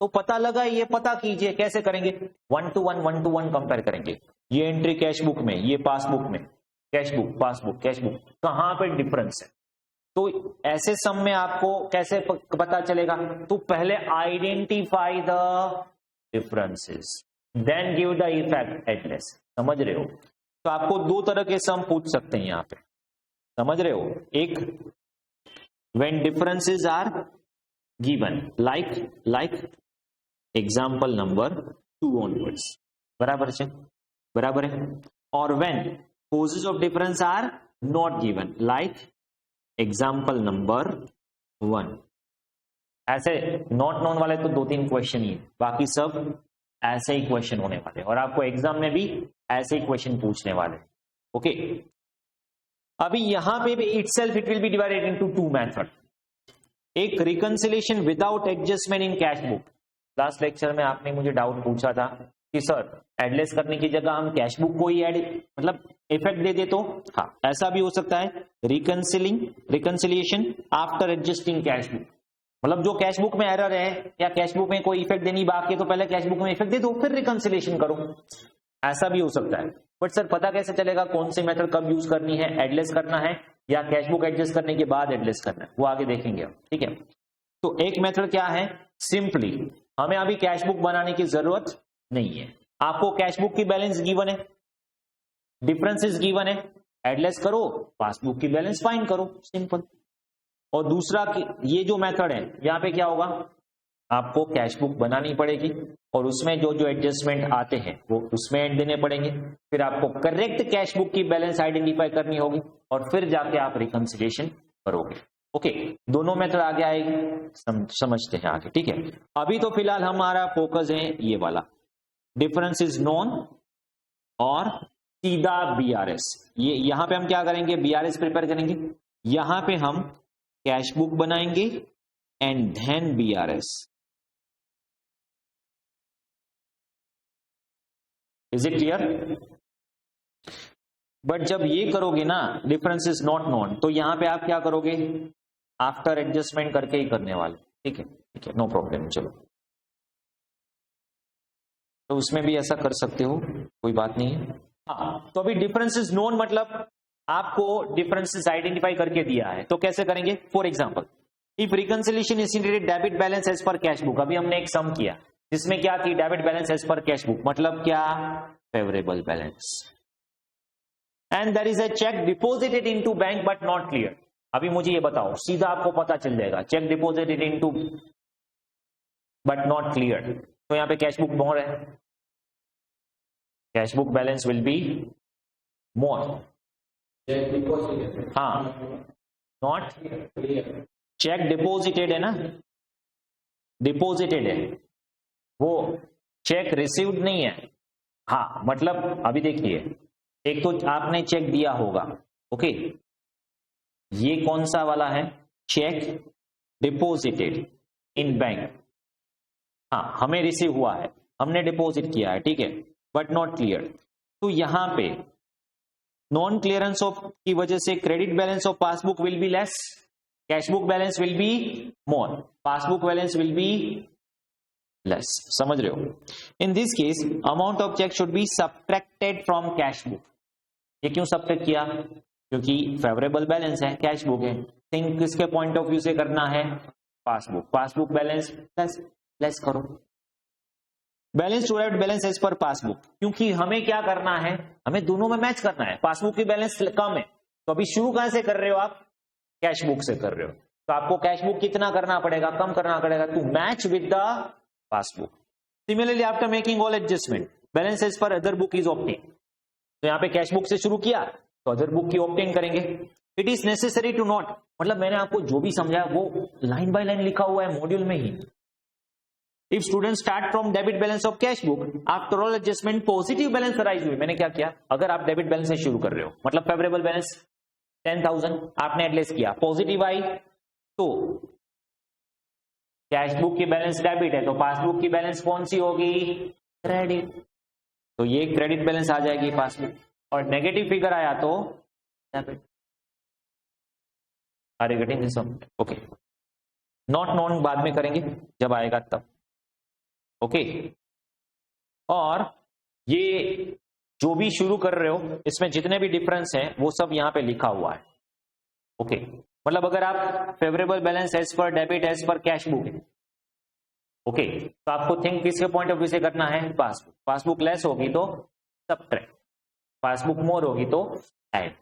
तो पता लगा, ये पता कीजिए, कैसे करेंगे, 1 to 1 कंपेयर करेंगे, ये एंट्री कैश बुक में, ये पासबुक में, cash book passbook cash book, कहां पे डिफरेंस है। तो ऐसे सम में आपको कैसे पता चलेगा, तो पहले identify the differences, then give the effect at less, समझ रहे हो। तो आपको दो तरह के सम पूछ सकते हैं यहां पे, समझ रहे हो। एक, when differences are given, like example number 2 onwards, बराबर है, बराबर है। और when causes of difference are not given, like example number 1। ऐसे नॉट नोन वाले तो 2-3 क्वेश्चन ही है, बाकी सब ऐसे ही क्वेश्चन होने वाले, और आपको एग्जाम में भी ऐसे ही क्वेश्चन पूछने वाले, ओके। अभी यहां पे भी itself it will be divided into 2 method. एक, reconciliation without adjustment in cash book. Last lecture में आपने मुझे डाउट पूछा था कि सर एडलेस करने की जगह हम कैश बुक को ही ऐड, मतलब इफेक्ट दे दे, तो हाँ ऐसा भी हो सकता है, reconciliation after adjusting cash book. मतलब जो कैश बुक में एरर है या कैश बुक में कोई इफेक्ट देनी बाकी है तो पहले कैश बुक में इफेक्ट दे दो फिर रिकंसिलेशन करो, ऐसा भी हो सकता है। बट सर पता कैसे चलेगा कौन सी मेथड कब यूज करनी है, एडलेस करना है या कैश बुक एडजस्ट करने के बाद एडलेस करना है, वो आगे देखेंगे हम, ठीक है। तो एक मेथड क्या है, सिंपली हमें अभी कैश बुक बनाने की जरूरत नहीं है, आपको कैश बुक की बैलेंस गिवन है, डिफरेंसेस गिवन है, एडलेस करो, पासबुक की बैलेंस फाइंड करो, सिंपल। और दूसरा ये जो मेथड है यहाँ पे क्या होगा, आपको कैश बुक बनानी पड़ेगी और उसमें जो जो एडजस्टमेंट आते हैं वो उसमें ऐड देने पड़ेंगे, फिर आपको करेक्ट कैश बुक की बैलेंस आइडेंटिफाई करनी होगी और फिर जाके आप रिकंसिलिएशन करोगे। ओके, दोनों मेथड आगे आएगी, समझते हैं आगे, ठीक है। अभी तो फिलहाल हमारा फोकस है ये वाला, डिफरेंस इज नोन और सीधा बीआरएस। ये यहां पे हम क्या करेंगे, बीआरएस प्रिपेयर करेंगे, यहां पे हम कैश बुक बनाएंगे and then BRS. Is it clear? But जब ये करोगे ना, डिफरेंस इज नॉट नोन, तो यहां पे आप क्या करोगे, आफ्टर एडजस्टमेंट करके ही करने वाले, ठीक है, ठीक है, नो प्रॉब्लम। चलो, तो उसमें भी ऐसा कर सकते हो, कोई बात नहीं है। हाँ, तो अभी डिफरेंस इज नोन मतलब आपको डिफरेंसेस आइडेंटिफाई करके दिया है, तो कैसे करेंगे, for example if reconciliation is indicated debit balance as per cash book, अभी हमने एक सम किया जिसमें क्या थी, debit balance as per cash book, मतलब क्या, favourable balance, and there is a cheque deposited into bank but not clear. अभी मुझे ये बताओ, सीधा आपको पता चल जाएगा, cheque deposited into but not clear, तो यहां पे कैश बुक मोर है, cash book balance will be मोर, हाँ, नॉट चेक डिपॉजिटेड है ना, डिपॉजिटेड है, वो चेक रिसीव्ड नहीं है। हाँ, मतलब अभी देखिए, एक तो आपने चेक दिया होगा, ओके, ये कौन सा वाला है, चेक डिपॉजिटेड इन बैंक, हाँ, हमें रिसीव हुआ है, हमने डिपॉजिट किया है, ठीक है, बट नॉट क्लियर। तो यहां पे नॉन क्लियरेंस ऑफ की वजह से credit balance of passbook will be less, cash book balance will be more, passbook balance will be less, समझ रहे हो। In this case amount of cheque should be subtracted from cash book. ये क्यों subtract किया, क्योंकि favourable balance है, cash book है, think किसके पॉइंट ऑफ व्यू से करना है, passbook, passbook balance less, less करो, balance to balance as per passbook, क्योंकि हमें क्या करना है, हमें दोनों में मैच करना है, पासबुक की बैलेंस कम है, तो अभी शुरू कहां से कर रहे हो आप, कैश बुक से कर रहे हो, तो आपको कैश बुक कितना करना पड़ेगा, कम करना पड़ेगा, to match with the passbook. Similarly after making all adjustment balance as per other book is obtain, तो यहां पे कैश बुक से शुरू किया तो अदर बुक की ऑब्टेन करेंगे। It is necessary to note, मतलब मैंने आपको जो भी समझाया वो लाइन बाय लाइन लिखा हुआ है मॉड्यूल में ही। If student start from debit balance of cash book after all adjustment positive balance arise हुई, मैंने क्या किया, अगर आप डेबिट बैलेंस से शुरू कर रहे हो, मतलब फेवरेबल बैलेंस 10,000 आपने एडलेस किया, पॉजिटिव आई, तो कैश बुक की बैलेंस डेबिट है, तो पासबुक की बैलेंस कौन सी होगी, क्रेडिट, तो ये क्रेडिट बैलेंस आ जाएगी पासबुक, और नेगेटिव फिगर आया तो debit. Are you getting this? Okay, not known बाद में करेंगे जब आएगा तब, ओके। और ये जो भी शुरू कर रहे हो इसमें जितने भी डिफरेंस है वो सब यहां पे लिखा हुआ है, ओके। मतलब अगर आप favourable balance as per debit as per cash book है, ओके, तो आपको थिंक किसके पॉइंट ऑफ व्यू से करना है, पासबुक, पासबुक लेस होगी तो सबट्रैक्ट, पासबुक मोर होगी तो ऐड,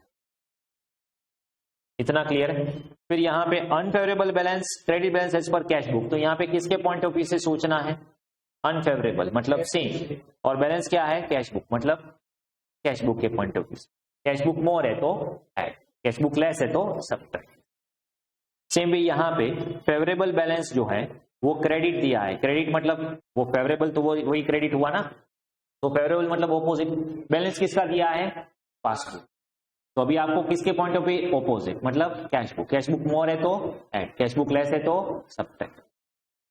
इतना क्लियर है। फिर यहां पे unfavourable balance credit balance as per cash book, तो यहां पे किसके पॉइंट ऑफ व्यू से सोचना है, अनफेवरेबल मतलब सेम, और बैलेंस क्या है, कैश बुक, मतलब कैश बुक के पॉइंट ऑफ व्यू से, कैश बुक मोर है तो ऐड, कैश बुक लेस है तो सबट्रैक्ट। सेम भी यहां पे फेवरेबल बैलेंस जो है वो क्रेडिट दिया है, क्रेडिट मतलब वो फेवरेबल तो वो वही क्रेडिट हुआ ना, तो फेवरेबल मतलब ऑपोजिट, बैलेंस किसका दिया है, पासबुक, तो अभी आपको किसके पॉइंट ऑफ व्यू, ऑपोजिट, मतलब cash book, cash book more है तो ऐड, कैश बुक लेस है तो subtract.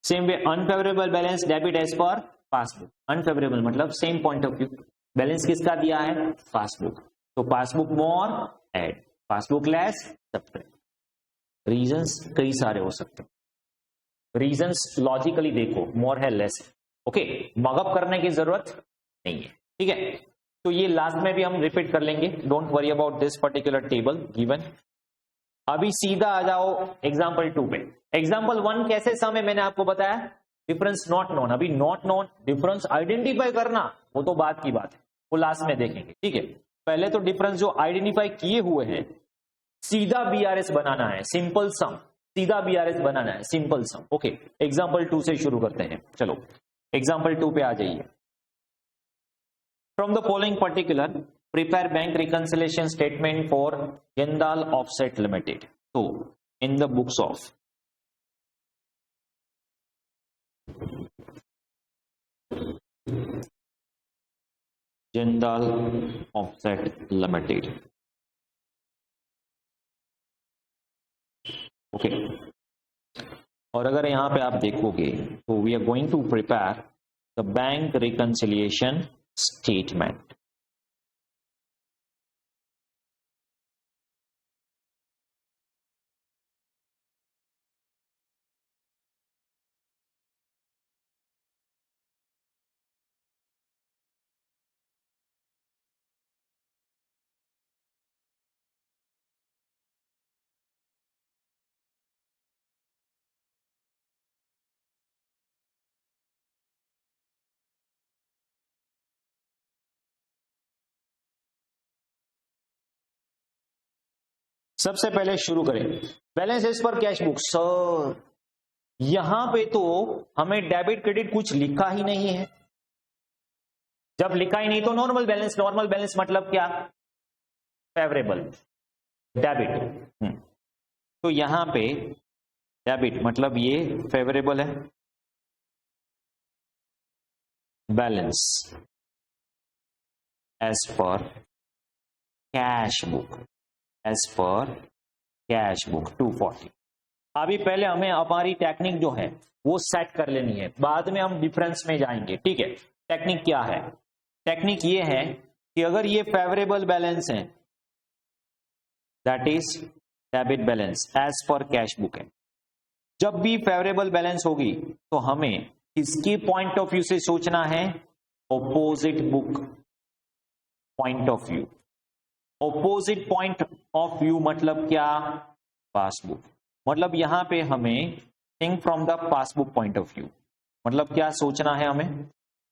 Same way unfavourable balance debit as per passbook, unfavourable मतलब same point of view, balance किसका दिया है, पासबुक, तो passbook more add, passbook less subtract. Reasons कई सारे हो सकते हैं, रीजंस लॉजिकली देखो, मोर है लेस है, ओके, मगअप करने की जरूरत नहीं है, ठीक है। तो ये लास्ट में भी हम रिपीट कर लेंगे, don't worry about this particular table given. अभी सीधा आ जाओ एग्जाम्पल 2 पे। एग्जाम्पल 1 कैसे सम है मैंने आपको बताया, डिफरेंस नॉट नोन। अभी नॉट नोन डिफरेंस आइडेंटिफाई करना वो तो बात की बात है, वो लास्ट में देखेंगे, ठीक है। पहले तो डिफरेंस जो आइडेंटिफाई किए हुए हैं सीधा बीआरएस बनाना है, सिंपल सम, सीधा बीआरएस बनाना है, सिंपल सम, ओके। एग्जाम्पल 2 से शुरू करते हैं, चलो एग्जाम्पल 2 पे आ जाइए। From the following particular prepare bank reconciliation statement for Jindal Offset Limited. So, in the books of Jindal Offset Limited. Okay. और अगर यहां पे आप देखोगे तो we are going to prepare the bank reconciliation statement. सबसे पहले शुरू करें balance as per cash book. Sir यहां पे तो हमें डेबिट क्रेडिट कुछ लिखा ही नहीं है। जब लिखा ही नहीं तो नॉर्मल बैलेंस, नॉर्मल बैलेंस मतलब क्या, फेवरेबल डेबिट। तो यहां पे डेबिट मतलब ये फेवरेबल है, balance as per cash book, as per cash book 240। अभी पहले हमें हमारी टेक्निक जो है वो सेट कर लेनी है, बाद में हम डिफरेंस में जाएंगे, ठीक है। टेक्निक क्या है, टेक्निक ये है कि अगर ये फेवरेबल बैलेंस है that is debit balance as per cash book है। जब भी फेवरेबल बैलेंस होगी तो हमें इसके पॉइंट ऑफ व्यू से सोचना है, opposite book point of view. Opposite point of view मतलब क्या, पासबुक। मतलब यहां पे हमें think from the passbook point of view. मतलब क्या सोचना है हमें,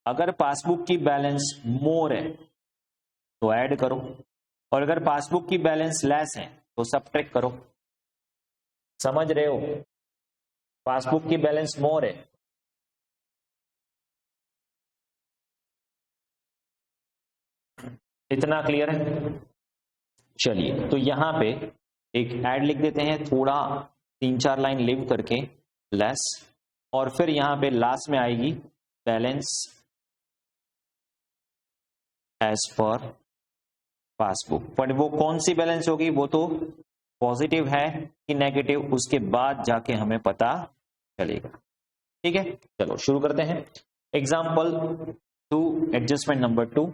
अगर पासबुक की बैलेंस मोर है तो ऐड करो, और अगर पासबुक की बैलेंस लेस है तो सबट्रैक्ट करो। समझ रहे हो, पासबुक की बैलेंस मोर है, इतना क्लियर है। चलिए तो यहां पे एक ऐड लिख देते हैं, थोड़ा 3-4 लाइन लिव करके लेस, और फिर यहां पे लास्ट में आएगी बैलेंस एज पर पासबुक। पर वो कौन सी बैलेंस होगी, वो तो पॉजिटिव है कि नेगेटिव उसके बाद जाके हमें पता चलेगा, ठीक है। चलो शुरू करते हैं। Example 2, adjustment number 2,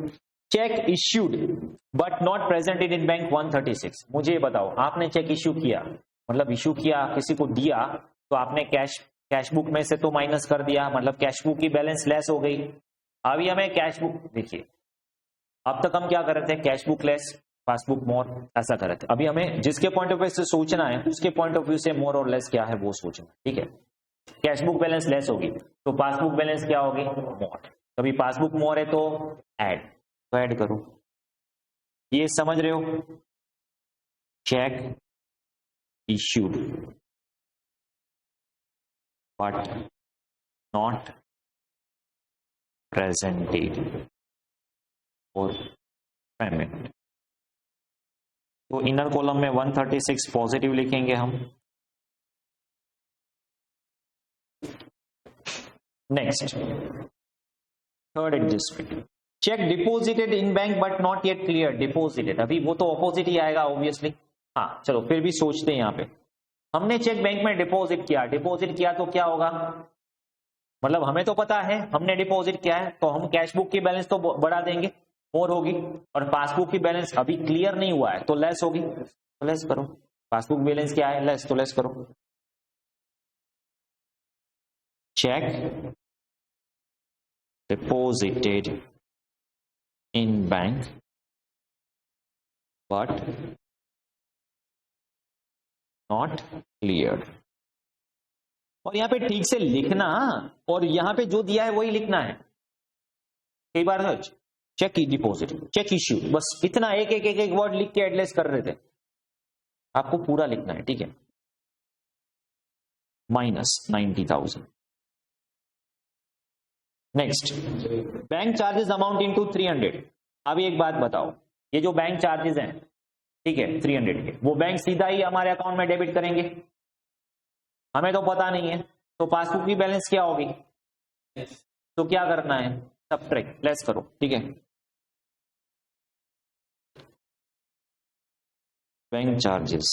check issued but not present in bank 136। मुझे ये बताओ, आपने चेक इश्यू किया, मतलब इश्यू किया, किसी को दिया, तो आपने कैश बुक में से तो माइनस कर दिया, मतलब कैश बुक की बैलेंस लेस हो गई। अभी हमें कैश बुक, देखिए अब तक हम क्या कर रहे थे, कैश बुक लेस पासबुक मोर, ऐसा कर रहे थे। अभी हमें जिसके पॉइंट ऑफ व्यू से सोचना है उसके पॉइंट ऑफ व्यू से मोर और लेस क्या है वो सोचना, ठीक है। कैश बुक बैलेंस लेस होगी तो पासबुक बैलेंस क्या होगी, मोर। कभी पासबुक मोर है तो ऐड, तो ऐड करो। ये समझ रहे हो, cheque issued but not presented और पेमेंट। तो इनर कॉलम में 136 पॉजिटिव लिखेंगे हम। Next third adjustment, check deposited in bank but not yet clear. Deposited, अभी वो तो ऑपोजिट ही आएगा ऑब्वियसली। हाँ चलो फिर भी सोचते हैं, यहां पे हमने चेक बैंक में डिपॉजिट किया, डिपॉजिट किया तो क्या होगा, मतलब हमें तो पता है हमने डिपॉजिट किया है, तो हम कैश बुक की बैलेंस तो बढ़ा देंगे, मोर होगी, और पासबुक की बैलेंस अभी क्लियर नहीं हुआ है तो लेस होगी, तो लेस करो। पासबुक बैलेंस क्या है, लेस, तो लेस करो। check deposited in bank but not cleared। और यहां पे ठीक से लिखना, और यहां पे जो दिया है वही लिखना है। कई बार चेक डिपॉजिट, चेक इश्यू, बस इतना एक एक एक एक वर्ड लिख के एडलेस कर रहे थे, आपको पूरा लिखना है, ठीक है। -90,000। Next, bank charges amount into 300। अब एक बात बताओ, ये जो बैंक चार्जेस हैं, ठीक है, 300 के, वो बैंक सीधा ही हमारे अकाउंट में डेबिट करेंगे? हमें तो पता नहीं है, तो पासबुक की बैलेंस क्या होगी? तो क्या करना है? सबट्रैक्ट, लेस करो, ठीक है। Bank charges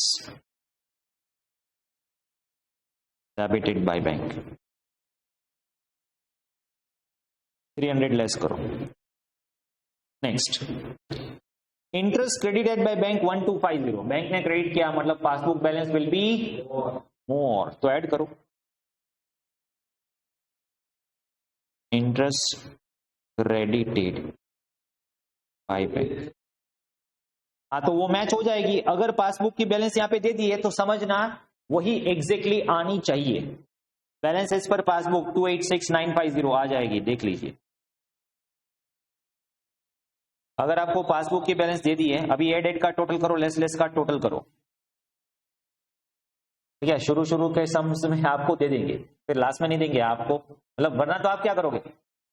debited by bank, 300 less करो। Next, interest credited by bank 1250, bank ने क्रेडिट किया, मतलब passbook balance will be more, तो ऐड करो। इंटरेस्ट क्रेडिटेड बाय बैंक, हाँ तो वो मैच हो जाएगी। अगर पासबुक की बैलेंस यहां पे दे दी है तो समझना वही एग्जैक्टली आनी चाहिए। बैलेंस एज पर पासबुक 286950 आ जाएगी, देख लीजिए। अगर आपको पासबुक की बैलेंस दे दी है, अभी एड का टोटल करो, लेस का टोटल करो, ठीक है। शुरू के सम्स में आपको दे देंगे, फिर लास्ट में नहीं देंगे आपको, मतलब वरना तो आप क्या करोगे,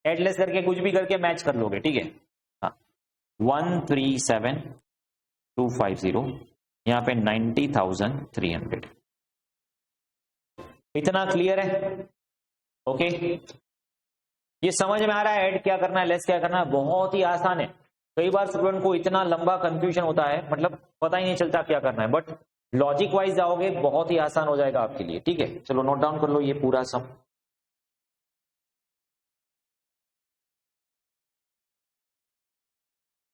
एड लेस करके कुछ भी करके मैच कर लोगे, ठीक है। हाँ, 137250, यहाँ पे 90,300। इतना क्लियर है? ओके, ये समझ में आ रहा है ऐड क्या करना है, लेस क्या करना है? बहुत ही आसान है। कई बार स्टूडेंट को इतना लंबा कंफ्यूजन होता है, मतलब पता ही नहीं चलता क्या करना है, बट लॉजिक वाइज जाओगे बहुत ही आसान हो जाएगा आपके लिए, ठीक है। चलो नोट डाउन कर लो ये पूरा सम।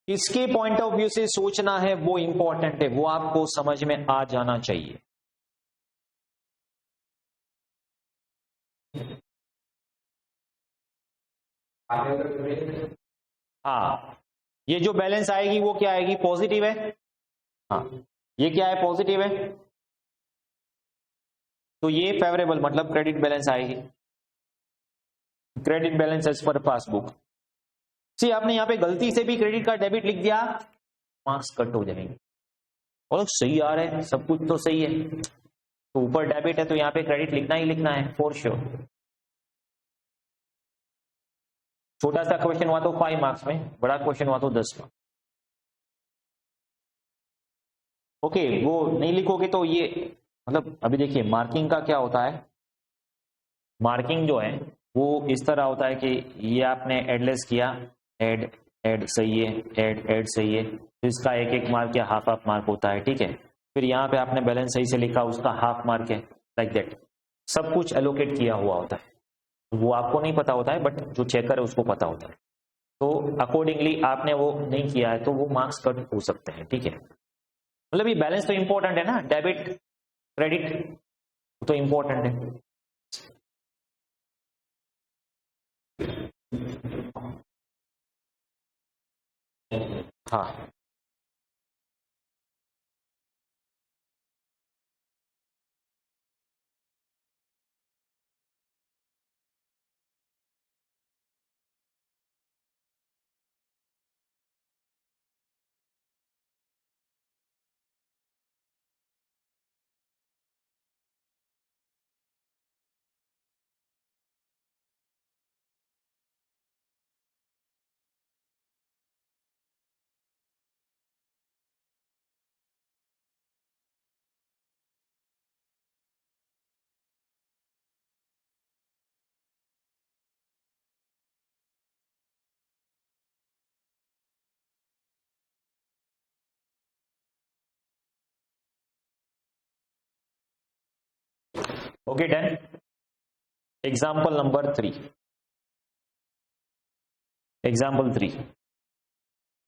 किसके पॉइंट ऑफ व्यू से सोचना है वो इंपॉर्टेंट है, वो आपको समझ में आ जाना चाहिए। हाँ, ये जो बैलेंस आएगी वो क्या आएगी? पॉजिटिव है। हाँ, ये क्या है? पॉजिटिव है, तो ये फेवरेबल मतलब क्रेडिट बैलेंस आएगी। Credit balance as per passbook. See, आपने यहाँ पे गलती से भी क्रेडिट का डेबिट लिख दिया, मार्क्स कट हो जाएंगे। और सही आ रहा है, सब कुछ तो सही है, तो ऊपर डेबिट है तो यहाँ पे क्रेडिट लिखना ही लिखना है फॉर श्योर। छोटा सा क्वेश्चन हुआ तो 5 मार्क्स में, बड़ा क्वेश्चन हुआ तो 10 मार्क्स। ओके, वो नहीं लिखोगे तो ये मतलब, अभी देखिए मार्किंग का क्या होता है, मार्किंग जो है वो इस तरह होता है कि ये आपने एडलेस किया, एड सही है, एड सही है, तो इसका एक एक मार्क या हाफ मार्क होता है, ठीक है। फिर यहाँ पे आपने बैलेंस सही से लिखा, उसका हाफ मार्क है, लाइक दैट। सब कुछ एलोकेट किया हुआ होता है, वो आपको नहीं पता होता है, बट जो चेकर है उसको पता होता है। तो अकॉर्डिंगली आपने वो नहीं किया है तो वो मार्क्स कट हो सकते हैं, ठीक है। मतलब ये बैलेंस तो इंपॉर्टेंट है ना, डेबिट क्रेडिट तो इंपॉर्टेंट है। हाँ, okay done. Example number 3। Example 3.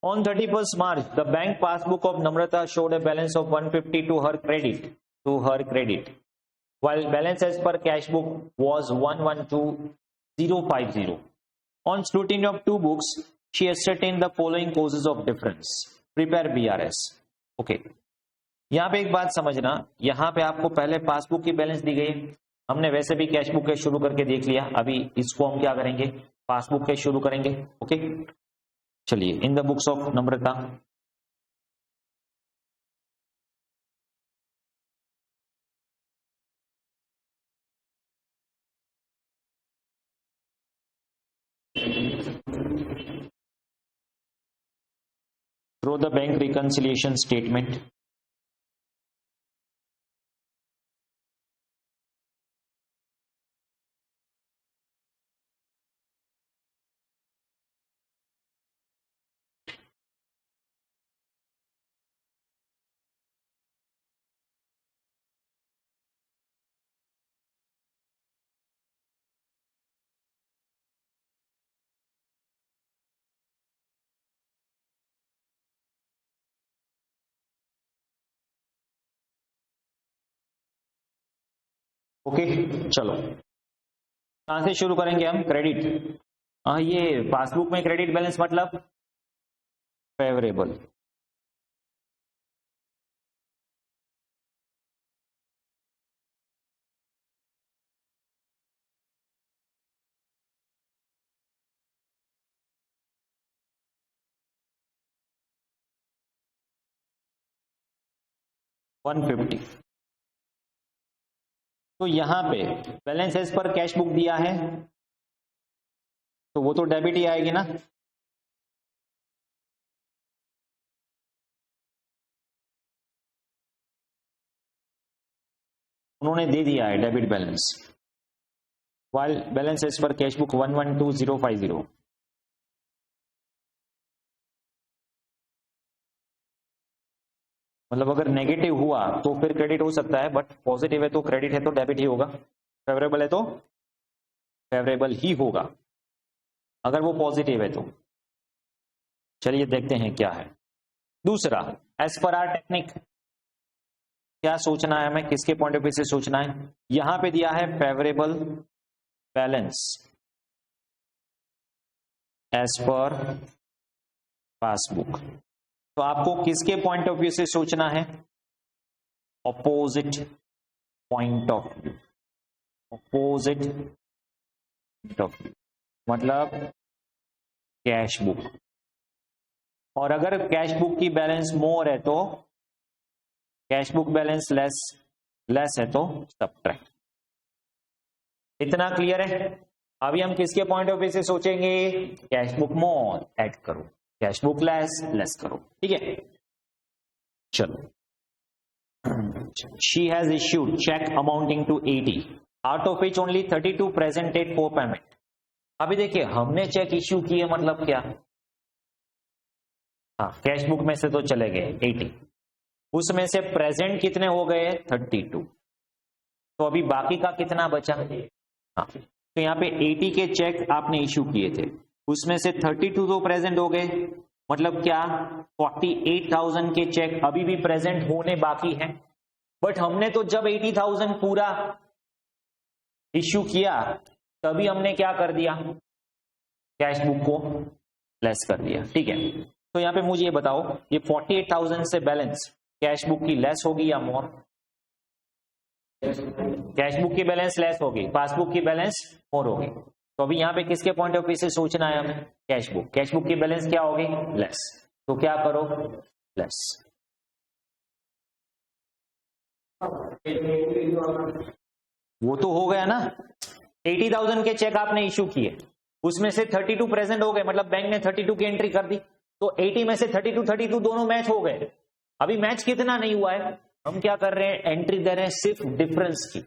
On 31st March, the bank passbook of Namrata showed a balance of 150 to her credit. while balance as per cash book was 112050. On scrutiny of two books, she ascertained the following causes of difference. Prepare BRS. Okay. यहाँ पे एक बात समझना, यहाँ पे आपको पहले passbook की बैलेंस दी गई, हमने वैसे भी कैश बुक के शुरू करके देख लिया, अभी इसको हम क्या करेंगे, पासबुक के शुरू करेंगे। ओके, चलिए in the books of Namrata, through the bank reconciliation statement. Okay चलो कहां से शुरू करेंगे हम, क्रेडिट। ये पासबुक में क्रेडिट बैलेंस मतलब फेवरेबल, $150। तो यहां पे balance as per cash book दिया है तो वो तो डेबिट ही आएगी ना, उन्होंने दे दिया है debit balance. While balance as per cash book 112050, मतलब अगर नेगेटिव हुआ तो फिर क्रेडिट हो सकता है, बट पॉजिटिव है तो क्रेडिट है तो डेबिट ही होगा, फेवरेबल है तो फेवरेबल ही होगा अगर वो पॉजिटिव है तो। चलिए देखते हैं क्या है। दूसरा, एज पर आर टेक्निक, क्या सोचना है हमें, किसके पॉइंट ऑफ व्यू से सोचना है। यहां पे दिया है favourable balance as per passbook, तो आपको किसके पॉइंट ऑफ व्यू से सोचना है, opposite point of view, opposite point of view मतलब कैश बुक। और अगर कैश बुक की बैलेंस मोर है तो कैश बुक बैलेंस लेस है तो सबट्रैक्ट। इतना क्लियर है। अभी हम किसके पॉइंट ऑफ व्यू से सोचेंगे, कैश बुक मोर ऐड करो, कैश बुक लेस करो, ठीक है। चलो, she has issued cheque amounting to 80, out of which only 32 presented for payment. अभी देखिए हमने चेक इश्यू किए मतलब क्या, हाँ कैश बुक में से तो चले गए 80, उसमें से प्रेजेंट कितने हो गए 32, तो अभी बाकी का कितना बचा, हाँ तो यहाँ पे 80 के चेक आपने इश्यू किए थे, उसमें से 32 तो प्रेजेंट हो गए, मतलब क्या 48,000 के चेक अभी भी प्रेजेंट होने बाकी हैं। बट हमने तो जब 80,000 पूरा इश्यू किया तभी हमने क्या कर दिया, कैश बुक को लेस कर दिया, ठीक है। तो यहाँ पे मुझे ये बताओ, ये 48,000 से बैलेंस कैश बुक की लेस होगी या मोर, कैश बुक की बैलेंस लेस होगी, पासबुक की बैलेंस मोर होगी। तो अभी यहाँ पे किसके पॉइंट ऑफ व्यू से सोचना है हमें, कैश बुक की बैलेंस क्या होगी, लेस, तो क्या करो लेस। वो तो हो गया ना, 80,000 के चेक आपने इश्यू किए, उसमें से 32 प्रेजेंट हो गए, मतलब बैंक ने 32 की एंट्री कर दी, तो 80 में से 32 दोनों मैच हो गए। अभी मैच कितना नहीं हुआ है, हम क्या कर रहे हैं, एंट्री दे रहे हैं सिर्फ डिफरेंस की,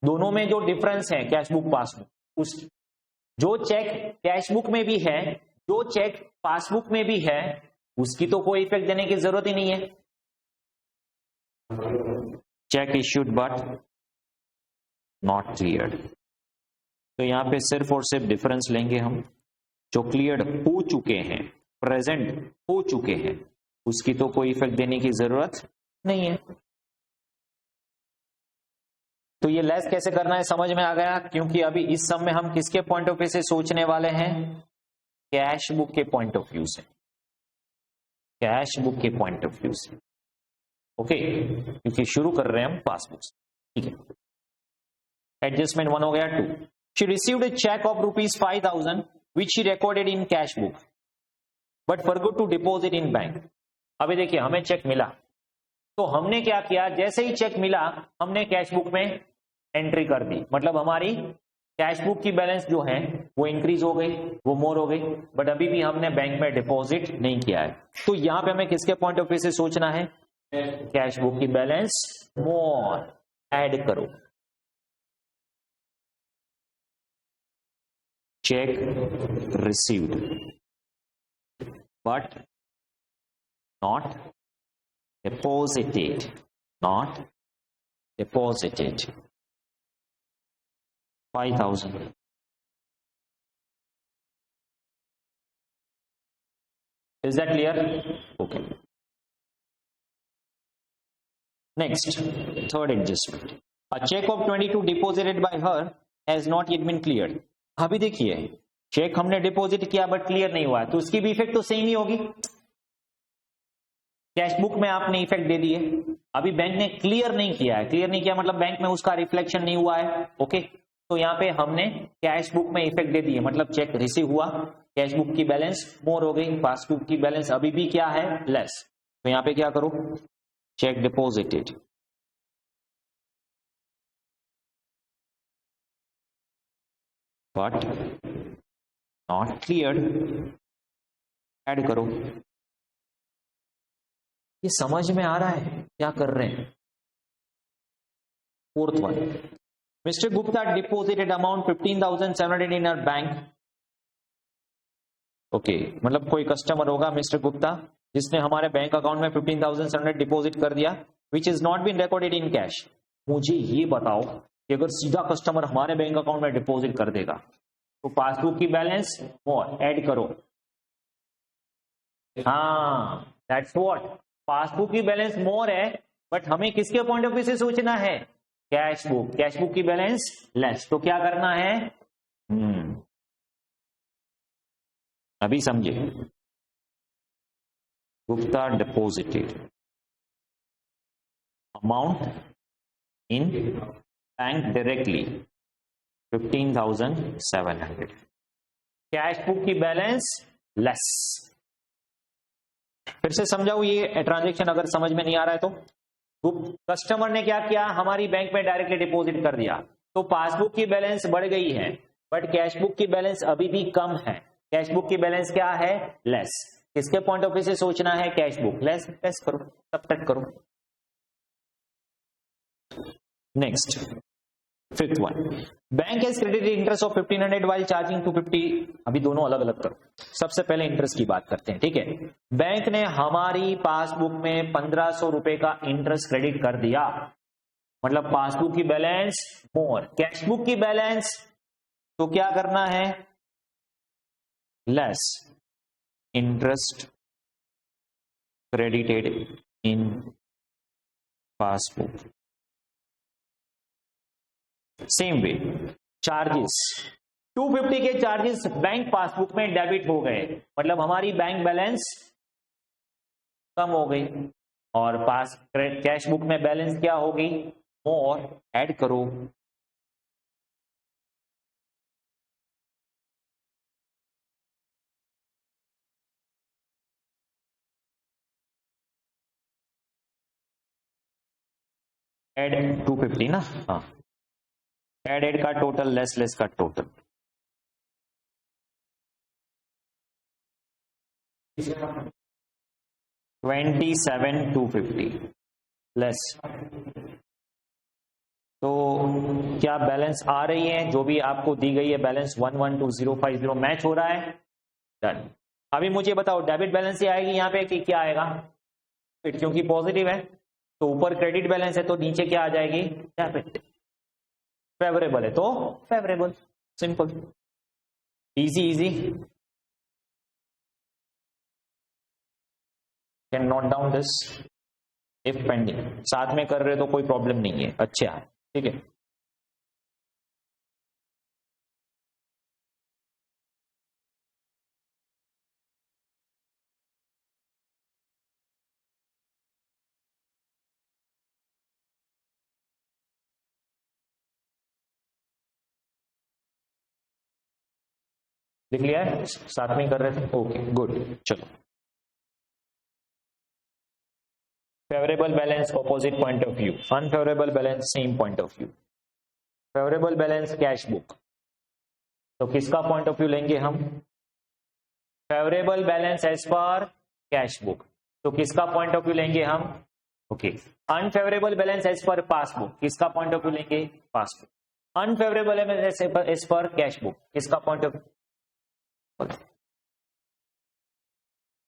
दोनों में जो डिफरेंस है कैश बुक पासबुक, उस जो चेक कैश बुक में भी है, जो चेक पासबुक में भी है, उसकी तो कोई इफेक्ट देने की जरूरत ही नहीं है। Check issued but not cleared, तो यहां पे सिर्फ और सिर्फ डिफरेंस लेंगे हम, जो क्लियर्ड हो चुके हैं, प्रेजेंट हो चुके हैं, उसकी तो कोई इफेक्ट देने की जरूरत नहीं है। तो ये लेस कैसे करना है समझ में आ गया, क्योंकि अभी इस सम में हम किसके पॉइंट ऑफ व्यू से सोचने वाले हैं, कैश बुक के पॉइंट ऑफ व्यू से, कैश बुक के पॉइंट ऑफ व्यू से। ओके, क्योंकि शुरू कर रहे हैं हम पासबुक से, ठीक है। एडजस्टमेंट 1 हो गया। 2, she received a cheque of ₹5,000 which she recorded in cash book but forgot to deposit in bank। अभी देखिए हमें चेक मिला, तो हमने क्या किया, जैसे ही चेक मिला हमने कैश बुक में एंट्री कर दी, मतलब हमारी कैश बुक की बैलेंस जो है वो इंक्रीज हो गई, वो मोर हो गई, बट अभी भी हमने बैंक में डिपॉजिट नहीं किया है। तो यहां पे हमें किसके पॉइंट ऑफ व्यू से सोचना है, कैश बुक की बैलेंस मोर, ऐड करो। check received but not deposited, not deposited 5,000। is that clear? Okay, next, third adjustment, a check of 22 deposited by her has not yet been cleared। अभी देखिए check हमने deposit किया but clear नहीं हुआ, तो उसकी भी इफेक्ट तो सेम ही होगी, कैश बुक में आपने इफेक्ट दे दिए, अभी बैंक ने क्लियर नहीं किया है, क्लियर नहीं किया मतलब बैंक में उसका रिफ्लेक्शन नहीं हुआ है। ओके, तो यहाँ पे हमने कैश बुक में इफेक्ट दे दिए, मतलब चेक रिसीव हुआ, कैश बुक की बैलेंस मोर हो गई, पासबुक की बैलेंस अभी भी क्या है, लेस। तो यहाँ पे क्या करो, check deposited but not cleared, add करो। ये समझ में आ रहा है क्या कर रहे हैं। Fourth one, mister Gupta deposited amount 15,700 in our bank. Okay, मतलब कोई कस्टमर होगा मिस्टर गुप्ता जिसने हमारे बैंक अकाउंट में 15,700 डिपॉजिट कर दिया, which is not been recorded in cash. मुझे ये बताओ कि अगर सीधा कस्टमर हमारे बैंक अकाउंट में डिपॉजिट कर देगा तो पासबुक की बैलेंस मोर, ऐड करो। हाँ, दैट्स व्हाट, पासबुक की बैलेंस मोर है, बट हमें किसके पॉइंट ऑफ व्यू से सोचना है, कैश बुक, कैश बुक की बैलेंस लेस। तो क्या करना है, अभी समझे, Gupta deposited amount in bank directly 15,700, cash book की बैलेंस लेस। फिर से समझाऊं ये ट्रांजेक्शन अगर समझ में नहीं आ रहा है तो। कस्टमर ने क्या किया, हमारी बैंक में डायरेक्टली डिपॉजिट कर दिया, तो पासबुक की बैलेंस बढ़ गई है, बट कैश बुक की बैलेंस अभी भी कम है, कैश बुक की बैलेंस क्या है, लेस। किसके पॉइंट ऑफ व्यू से सोचना है, कैश बुक, लेस, लेस करो, सबट्रैक्ट करो। Next, fifth one, bank has credited interest of 1500 while charging 250। अभी दोनों अलग अलग करो, सबसे पहले इंटरेस्ट की बात करते हैं, ठीक है। बैंक ने हमारी पासबुक में 1500 रुपए का इंटरेस्ट क्रेडिट कर दिया, मतलब पासबुक की बैलेंस मोर, कैश बुक की बैलेंस तो क्या करना है, less, interest credited in passbook. Same way, charges 250 के चार्जेस बैंक पासबुक में डेबिट हो गए, मतलब हमारी बैंक बैलेंस कम हो गई, और पास कैश बुक में बैलेंस क्या हो गई, मोर, ऐड करो। ऐड 250 ना, हाँ, एड का टोटल लेस का टोटल, $27,250 लेस। तो क्या बैलेंस आ रही है, जो भी आपको दी गई है बैलेंस 112050 मैच हो रहा है, डन। अभी मुझे बताओ डेबिट बैलेंस ही आएगी यहाँ पे कि क्या आएगा, क्योंकि पॉजिटिव है तो ऊपर क्रेडिट बैलेंस है तो नीचे क्या आ जाएगी, डेबिट। फेवरेबल है तो favourable, simple, easy easy. Can note down this, if pending, साथ में कर रहे तो कोई प्रॉब्लम नहीं है, अच्छा है, ठीक है। लिख लिया है, साथ में कर रहे थे, ओके गुड। चलो, favourable balance opposite point of view, unfavourable balance same point of view. Favourable balance cash book, तो किसका पॉइंट ऑफ व्यू लेंगे हम? Favourable balance as per cash book, तो किसका पॉइंट ऑफ व्यू लेंगे हम? Okay. Unfavourable balance as per passbook, किसका point of view लेंगे? Passbook. Unfavourable balance as per cash book, किसका point of view?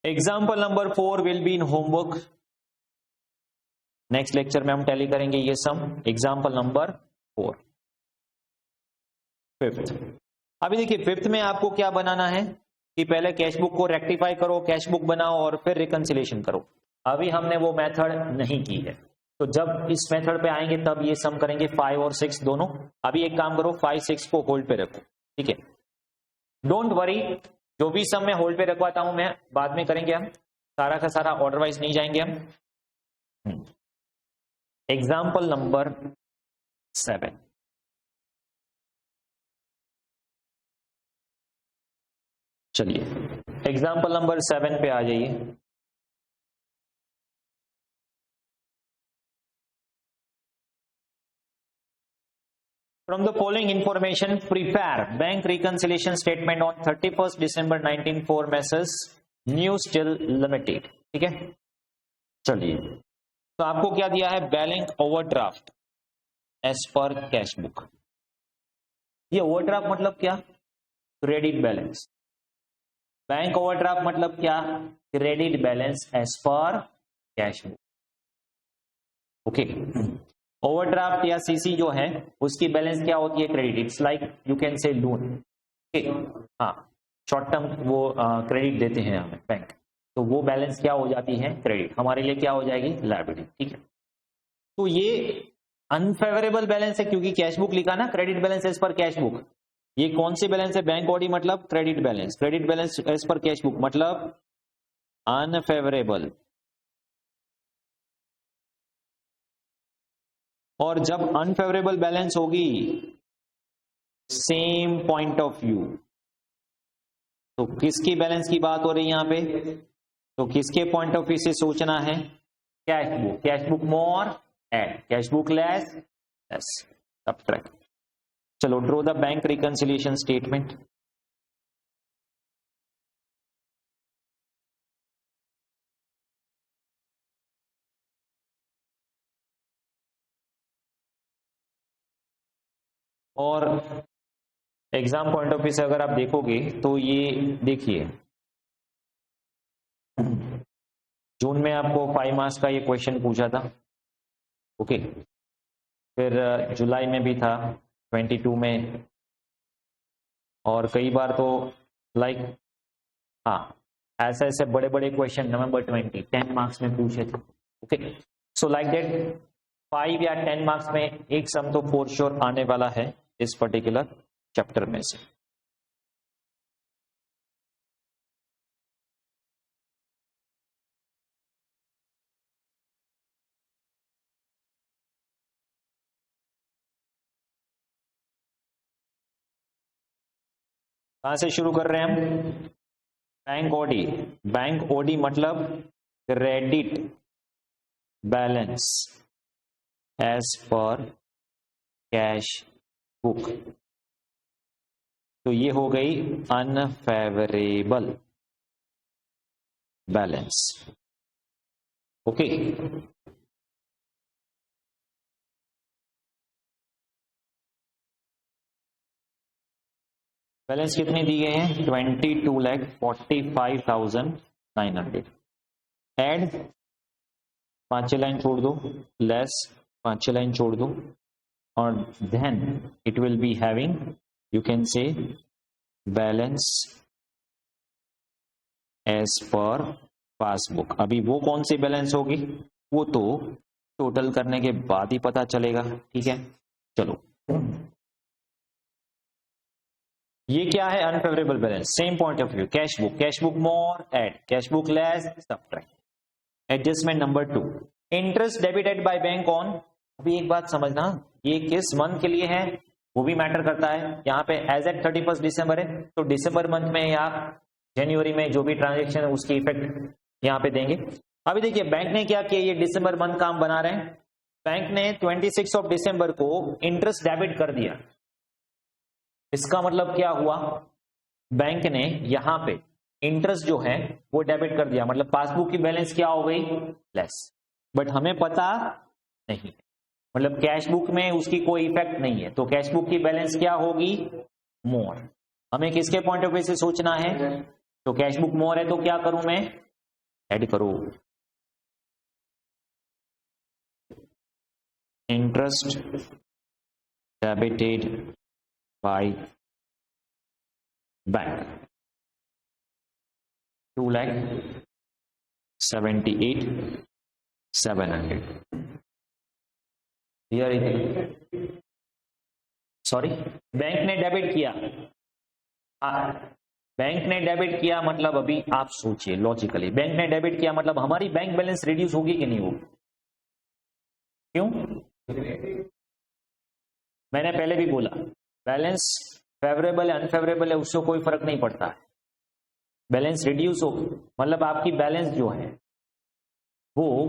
Example number 4 will be in homework, next lecture में हम tally करेंगे ये सम। Example number 4, fifth. अभी देखिए fifth में आपको क्या बनाना है कि पहले कैश बुक को रेक्टिफाई करो, कैश बुक बनाओ और फिर रिकंसिलिएशन करो। अभी हमने वो मेथड नहीं की है, तो जब इस मेथड पे आएंगे तब ये सम करेंगे 5 और 6 दोनों। अभी एक काम करो, 5 6 को होल्ड पे रखो, ठीक है? डोंट वरी, जो भी सम मैं होल्ड पे रखवाता हूं मैं बाद में करेंगे हम, सारा का सारा ऑर्डर वाइज नहीं जाएंगे हम। एग्जाम्पल नंबर 7, चलिए एग्जाम्पल नंबर 7 पे आ जाइए। From the following information, prepare bank reconciliation statement on 31st December 1904 Messrs. New Steel Limited, ठीक है? चलिए, तो आपको क्या दिया है? Bank overdraft as per cash book. ये ओवरड्राफ्ट मतलब क्या? Credit balance. बैंक ओवरड्राफ्ट मतलब क्या? Credit balance as per cash book, okay. Overdraft या सीसी जो है उसकी बैलेंस क्या होती है? Credit. It's like you can say loan, हाँ, शॉर्ट टर्म वो क्रेडिट देते हैं हमें बैंक, तो वो बैलेंस क्या हो जाती है? क्रेडिट। हमारे लिए क्या हो जाएगी? लायबिलिटी, ठीक है? तो ये अनफेवरेबल बैलेंस है क्योंकि कैश बुक लिखा ना, credit balance as per cash book. ये कौन सी बैलेंस है? बैंक बॉडी मतलब credit balance, credit balance as per cash book मतलब अनफेवरेबल। और जब अनफेवरेबल बैलेंस होगी सेम पॉइंट ऑफ व्यू, तो किसकी बैलेंस की बात हो रही है यहां पे? तो किसके पॉइंट ऑफ व्यू से सोचना है? Cash book. Cash book more add, cash book less less, subtract. चलो, draw the bank reconciliation statement. और एग्जाम पॉइंट ऑफ व्यू से अगर आप देखोगे तो ये देखिए, जून में आपको 5 मार्क्स का ये क्वेश्चन पूछा था, ओके। फिर जुलाई में भी था 22 में, और कई बार तो लाइक हाँ ऐसे ऐसे बड़े बड़े क्वेश्चन नवंबर 10 मार्क्स में पूछे थे, ओके। सो लाइक दैट 5 या 10 मार्क्स में एक सम तो फॉर श्योर आने वाला है इस पर्टिकुलर चैप्टर में से। कहां से शुरू कर रहे हैं हम? Bank OD. बैंक ओडी मतलब credit balance as per cash book, तो ये हो गई अनफेवरेबल बैलेंस, ओके। बैलेंस कितनी दी गई है? 22,45,900। एड 5 लाइन छोड़ दो, लेस 5 लाइन छोड़ दो, और then it will be having, you can say balance as per passbook. अभी वो कौन सी बैलेंस होगी वो तो टोटल करने के बाद ही पता चलेगा, ठीक है? चलो, ये क्या है? Unfavourable balance, same point of view, cash book. Cash book more add, cash book less subtract. Adjustment number 2, interest debited by bank on. अभी एक बात समझना, ये किस मंथ के लिए है? वो भी मैटर करता है। यहाँ पे एज एट 31 दिसंबर है, तो दिसंबर मंथ में या जनवरी में जो भी ट्रांजेक्शन है उसकी इफेक्ट यहाँ पे देंगे। अभी देखिए बैंक ने क्या किया, ये दिसंबर मंथ का हम बना रहे हैं, बैंक ने 26 ऑफ दिसंबर को इंटरेस्ट डेबिट कर दिया। इसका मतलब क्या हुआ, बैंक ने यहाँ पे इंटरेस्ट जो है वो डेबिट कर दिया, मतलब पासबुक की बैलेंस क्या हो गई, लेस। बट हमें पता नहीं, मतलब कैश बुक में उसकी कोई इफेक्ट नहीं है, तो कैश बुक की बैलेंस क्या होगी, मोर। हमें किसके पॉइंट ऑफ व्यू से सोचना है, तो कैश बुक मोर है तो क्या करूं मैं, ऐड करो interest debited by bank 2,78,700। Sorry, bank ने डेबिट किया, बैंक ने डेबिट किया मतलब अभी आप सोचिए लॉजिकली, बैंक ने डेबिट किया मतलब हमारी बैंक बैलेंस रिड्यूस होगी कि नहीं होगी, क्यों, मैंने पहले भी बोला बैलेंस फेवरेबल है अनफेवरेबल है उससे कोई फर्क नहीं पड़ता है, बैलेंस रिड्यूस हो मतलब आपकी बैलेंस जो है वो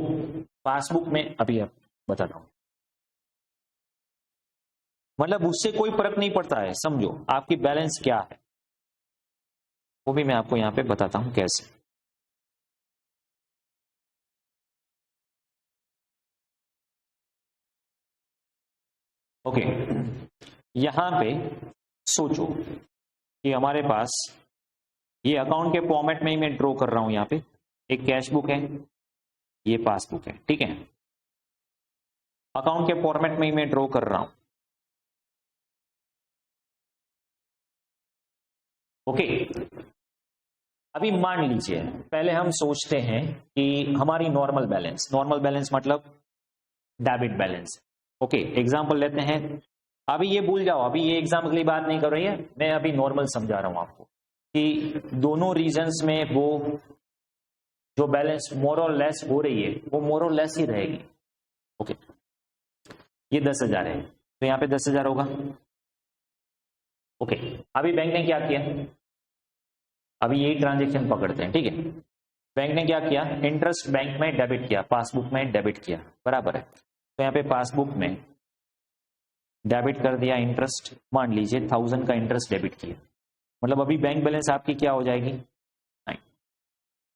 पासबुक में, अभी आप बताता हूं, मतलब उससे कोई फर्क नहीं पड़ता है, समझो आपकी बैलेंस क्या है, वो भी मैं आपको यहां पे बताता हूं कैसे। ओके, यहां पे सोचो कि हमारे पास ये अकाउंट के फॉर्मेट में ही मैं ड्रॉ कर रहा हूं, यहां पे एक कैश बुक है, ये पासबुक है, ठीक है, अकाउंट के फॉर्मेट में ही मैं ड्रॉ कर रहा हूं। ओके, अभी मान लीजिए पहले हम सोचते हैं कि हमारी नॉर्मल बैलेंस मतलब डेबिट बैलेंस। ओके, एग्जांपल लेते हैं, अभी ये भूल जाओ, अभी ये एग्जाम्पल की बात नहीं कर रही है, मैं अभी नॉर्मल समझा रहा हूं आपको कि दोनों रीजन्स में वो जो बैलेंस मोर और लेस हो रही है वो मोर और लेस ही रहेगी। ओके, ये 10,000 है तो यहाँ पे 10,000 होगा। ओके, अभी बैंक ने क्या किया, अभी यही ट्रांजेक्शन पकड़ते हैं, ठीक है, बैंक ने क्या किया, इंटरेस्ट बैंक में डेबिट किया, पासबुक में डेबिट किया, बराबर है, तो यहाँ पे पासबुक में डेबिट कर दिया इंटरेस्ट, मान लीजिए 1000 का इंटरेस्ट डेबिट किया, मतलब अभी बैंक बैलेंस आपकी क्या हो जाएगी 9,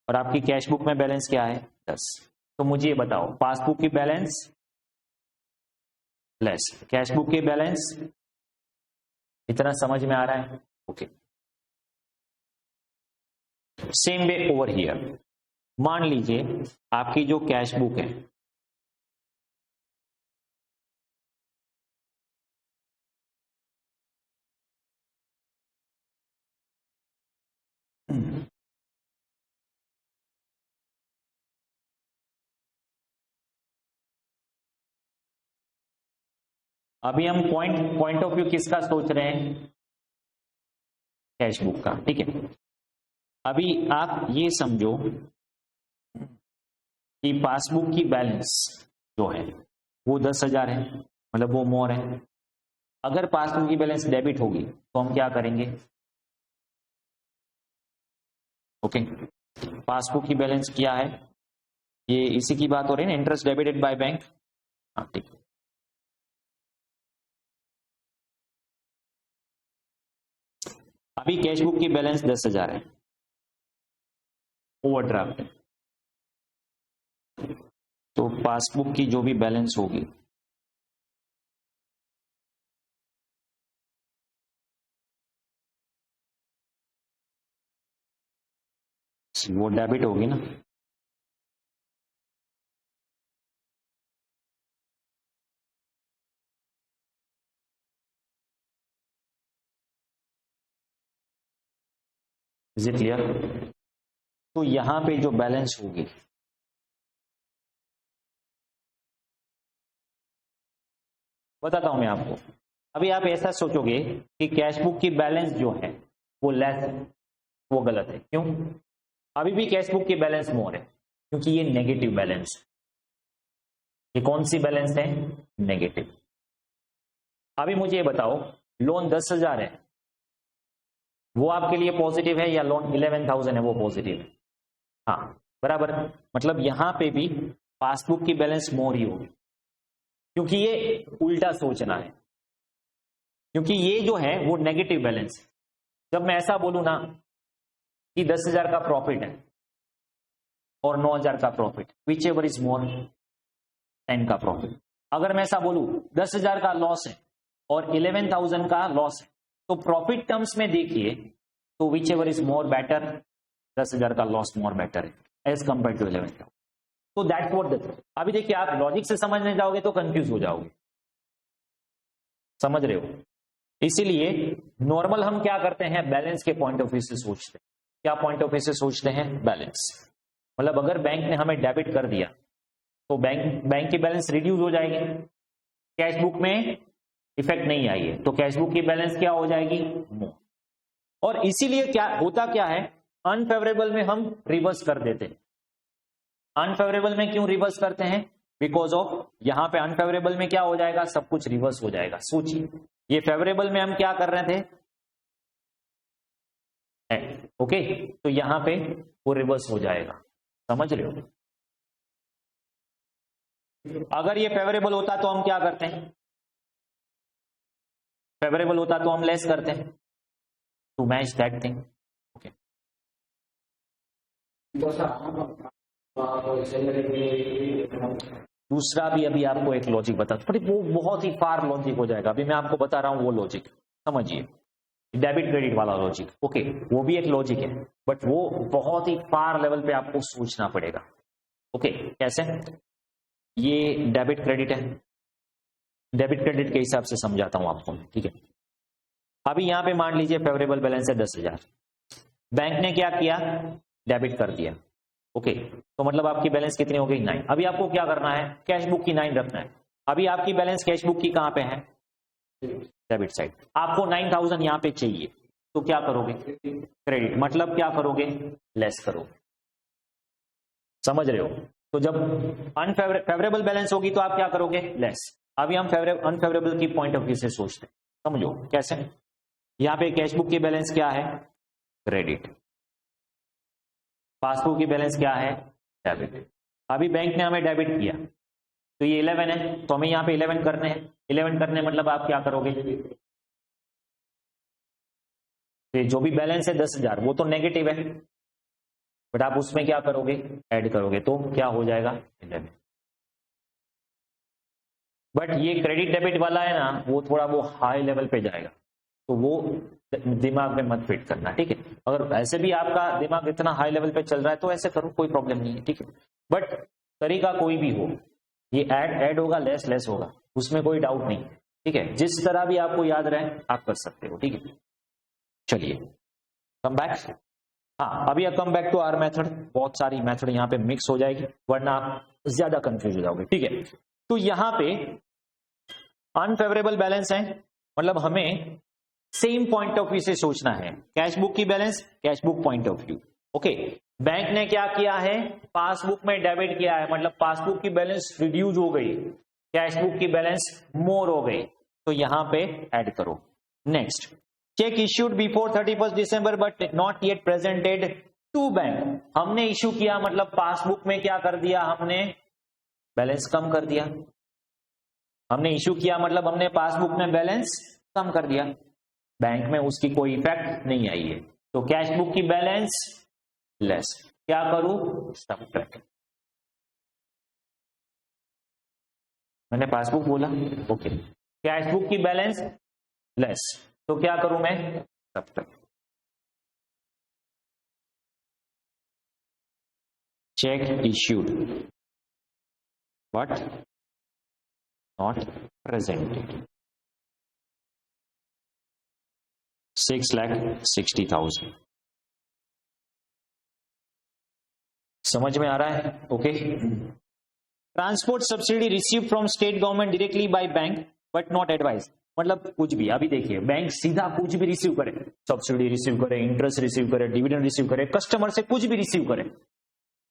और आपकी कैश बुक में बैलेंस क्या है 10। तो मुझे ये बताओ पासबुक की बैलेंस लेस कैश बुक की बैलेंस, इतना समझ में आ रहा है। Okay, same way over here, मान लीजिए आपकी जो कैश बुक है अभी हम पॉइंट ऑफ व्यू किसका सोच रहे हैं, कैश बुक का, ठीक है। अभी आप ये समझो कि पासबुक की बैलेंस जो है वो 10,000 है, मतलब वो मोर है। अगर पासबुक की बैलेंस डेबिट होगी तो हम क्या करेंगे, ओके, पासबुक की बैलेंस क्या है, ये इसी की बात हो रही है ना, इंटरेस्ट डेबिटेड बाय बैंक, हाँ ठीक है। अभी कैश बुक की बैलेंस 10,000 है, ओवरड्राफ्ट है, तो पासबुक की जो भी बैलेंस होगी वो डेबिट होगी ना, इज इट क्लियर। तो यहां पे जो बैलेंस होगी बताता हूं मैं आपको। अभी आप ऐसा सोचोगे कि कैश बुक की बैलेंस जो है वो लेस है, वो गलत है, क्यों, अभी भी कैश बुक की बैलेंस मोर है क्योंकि ये नेगेटिव बैलेंस है। ये कौन सी बैलेंस है, नेगेटिव। अभी मुझे ये बताओ, लोन 10,000 है, वो आपके लिए पॉजिटिव है, या लोन 11,000 है वो पॉजिटिव है? हाँ बराबर। मतलब यहां पे भी पासबुक की बैलेंस मोर ही होगी, क्योंकि ये उल्टा सोचना है, क्योंकि ये जो है वो नेगेटिव बैलेंस है। जब मैं ऐसा बोलूं ना कि 10,000 का प्रॉफिट है और 9,000 का profit, which ever is more, 10 का प्रॉफिट। अगर मैं ऐसा बोलूं 10,000 का लॉस है और 11,000 का लॉस है, तो प्रॉफिट टर्म्स में देखिए तो which ever is more better, 10,000 का लॉस मोर बेटर है एज कंपेयर टू 11,000। तो दैट्स व्हाट द, अभी देखिए आप लॉजिक से समझने जाओगे तो कंफ्यूज हो जाओगे, समझ रहे हो? इसीलिए नॉर्मल हम क्या करते हैं, बैलेंस के पॉइंट ऑफ व्यू से सोचते हैं। क्या पॉइंट ऑफ व्यू से सोचते हैं? बैलेंस। मतलब अगर बैंक ने हमें डेबिट कर दिया तो बैंक की बैलेंस रिड्यूस हो जाएगी, कैश बुक में इफेक्ट नहीं आई है, तो कैश बुक की बैलेंस क्या हो जाएगी? मोर। और इसीलिए क्या होता, क्या है, अनफेवरेबल में हम रिवर्स कर देते हैं। अनफेवरेबल में क्यों रिवर्स करते हैं? बिकॉज ऑफ यहां पे अनफेवरेबल में क्या हो जाएगा, सब कुछ रिवर्स हो जाएगा। सोचिए, ये फेवरेबल में हम क्या कर रहे थे, ओके, तो यहां पे वो रिवर्स हो जाएगा, समझ रहे हो? अगर ये फेवरेबल होता तो हम क्या करते हैं, फेवरेबल होता तो हम लेस करते हैं to match that thing. Okay, दूसरा भी अभी आपको एक लॉजिक बता, पर वो बहुत ही फार लॉजिक हो जाएगा, अभी मैं आपको बता रहा हूं वो लॉजिक, समझिए, डेबिट क्रेडिट वाला लॉजिक। ओके, वो भी एक लॉजिक है, बट वो बहुत ही फार लेवल पे आपको सोचना पड़ेगा। ओके, कैसे? ये डेबिट क्रेडिट है, डेबिट क्रेडिट के हिसाब से समझाता हूं आपको, ठीक है? अभी यहां पे मान लीजिए फेवरेबल बैलेंस है 10,000, बैंक ने क्या किया, डेबिट कर दिया। ओके, तो मतलब आपकी बैलेंस कितनी हो गई? 9। अभी आपको क्या करना है, कैश बुक की 9 रखना है। अभी आपकी बैलेंस कैश बुक की कहां पे है? Debit side. आपको 9,000 यहां पे चाहिए, तो क्या करोगे? क्रेडिट। मतलब क्या करोगे? लेस करोगे, समझ रहे हो? तो जब फेवरेबल बैलेंस होगी तो आप क्या करोगे? लेस। अभी हम अनफेवरेबल की पॉइंट ऑफ व्यू से सोचते हैं, समझो कैसे। यहां पे कैश बुक की बैलेंस क्या है? क्रेडिट। पासबुक की बैलेंस क्या है? डेबिट। अभी बैंक ने हमें डेबिट किया, तो ये 11 है, तो हमें यहाँ पे 11 करने हैं। 11 करने मतलब आप क्या करोगे, तो जो भी बैलेंस है 10,000 वो तो नेगेटिव है, बट आप उसमें क्या करोगे? ऐड करोगे, तो क्या हो जाएगा? 11। बट ये क्रेडिट डेबिट वाला है ना, वो थोड़ा वो हाई लेवल पे जाएगा, तो वो दिमाग में मत फिट करना, ठीक है? अगर ऐसे भी आपका दिमाग इतना हाई लेवल पे चल रहा है तो ऐसे करो, कोई प्रॉब्लम नहीं है, ठीक है? बट तरीका कोई भी हो, ये ऐड होगा, लेस होगा, उसमें कोई डाउट नहीं, ठीक है? जिस तरह भी आपको याद रहे आप कर सकते हो, ठीक है? चलिए कम बैक। हाँ, अभी come back to our method. बहुत सारी मेथड यहाँ पे मिक्स हो जाएगी, वरना आप ज्यादा कंफ्यूज हो जाओगे, ठीक है? तो यहाँ पे अनफेवरेबल बैलेंस है, मतलब हमें सेम पॉइंट ऑफ व्यू से सोचना है। कैश बुक की balance, cash book point of view. Okay, bank ने क्या किया है? पासबुक में डेबिट किया है, मतलब पासबुक की बैलेंस रिड्यूस हो गई, कैश बुक की बैलेंस मोर हो गई, तो यहां पे ऐड करो। Next, cheque issued before 31 December but not yet presented to bank. हमने इश्यू किया, मतलब पासबुक में क्या कर दिया हमने? बैलेंस कम कर दिया। हमने इश्यू किया मतलब हमने पासबुक में बैलेंस कम कर दिया, बैंक में उसकी कोई इफेक्ट नहीं आई है, तो कैश बुक की बैलेंस लेस। क्या करूं? सबट्रैक्ट। मैंने पासबुक बोला, ओके, कैश बुक की बैलेंस लेस, तो क्या करूं मैं? Subtract. Check issued but not presented 6,60,000। समझ में आ रहा है? Okay. Transport subsidy receive from state government directly by bank but not advise. मतलब कुछ भी, अभी देखिए, बैंक सीधा कुछ भी रिसीव करे, सब्सिडी रिसीव करे, इंटरेस्ट रिसीव करे, डिविडेंड रिसीव करे, कस्टमर से कुछ भी रिसीव करे,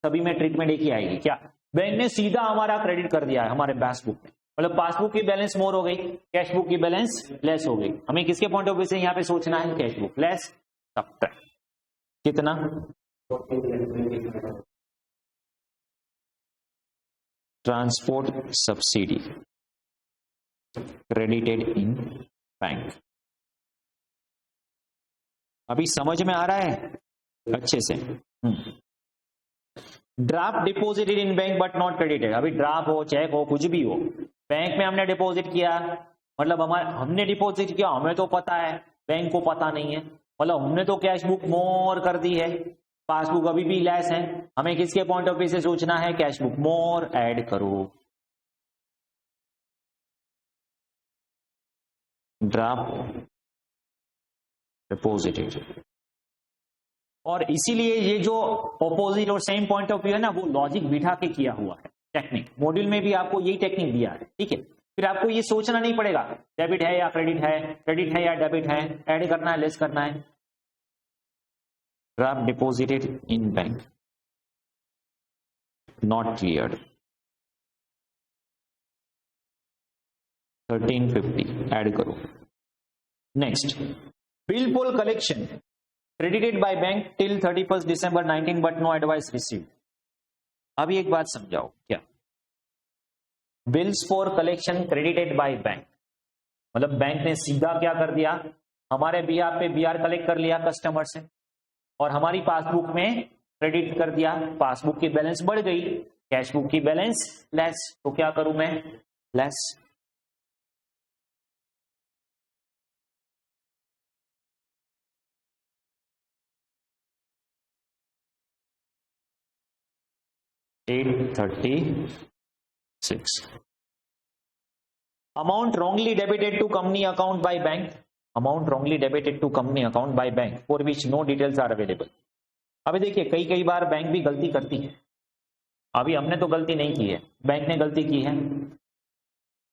सभी में ट्रीटमेंट एक ही आएगी। क्या? बैंक ने सीधा हमारा क्रेडिट कर दिया है हमारे पासबुक में, मतलब पासबुक की बैलेंस मोर हो गई, कैश बुक की बैलेंस लेस हो गई। हमें किसके पॉइंट ऑफ व्यू से यहाँ पे सोचना है? कैश बुक लेस सब्ट्रैक्ट कितना? Transport subsidy credited in bank. अभी समझ में आ रहा है अच्छे से? Draft deposited in bank but not credited. अभी ड्राफ्ट हो, चेक हो, कुछ भी हो, बैंक में हमने डिपॉजिट किया, मतलब हमने डिपॉजिट किया, हमें तो पता है, बैंक को पता नहीं है, मतलब हमने तो कैश बुक मोर कर दी है, पासबुक अभी भी लेस है। हमें किसके पॉइंट ऑफ व्यू से सोचना है? कैश बुक मोर ऐड करो। Draft deposited. और इसीलिए ये जो ऑपोजिट और सेम पॉइंट ऑफ व्यू है ना, वो लॉजिक बिठा के किया हुआ है टेक्निक। मॉड्यूल में भी आपको यही टेक्निक दिया है, ठीक है। फिर आपको ये सोचना नहीं पड़ेगा डेबिट है या क्रेडिट है, क्रेडिट है या डेबिट है, ऐड करना है लेस करना है। Draft deposited in bank not cleared 1350 add करो। Next, bill for collection credited by bank till 31st December 19 but no advice received। अभी एक बात समझाओ, क्या bills for collection credited by bank, मतलब बैंक ने सीधा क्या कर दिया, हमारे बिहार पे बीआर कलेक्ट कर लिया कस्टमर से और हमारी पासबुक में क्रेडिट कर दिया। पासबुक की बैलेंस बढ़ गई, कैश बुक की बैलेंस लेस, तो क्या करूं मैं? Less. $836 amount wrongly debited to company account by bank, amount wrongly debited to company account by bank for which no details are available। अभी देखिए कई कई बार बैंक भी गलती करती है, अभी हमने तो गलती नहीं की है, बैंक ने गलती की है।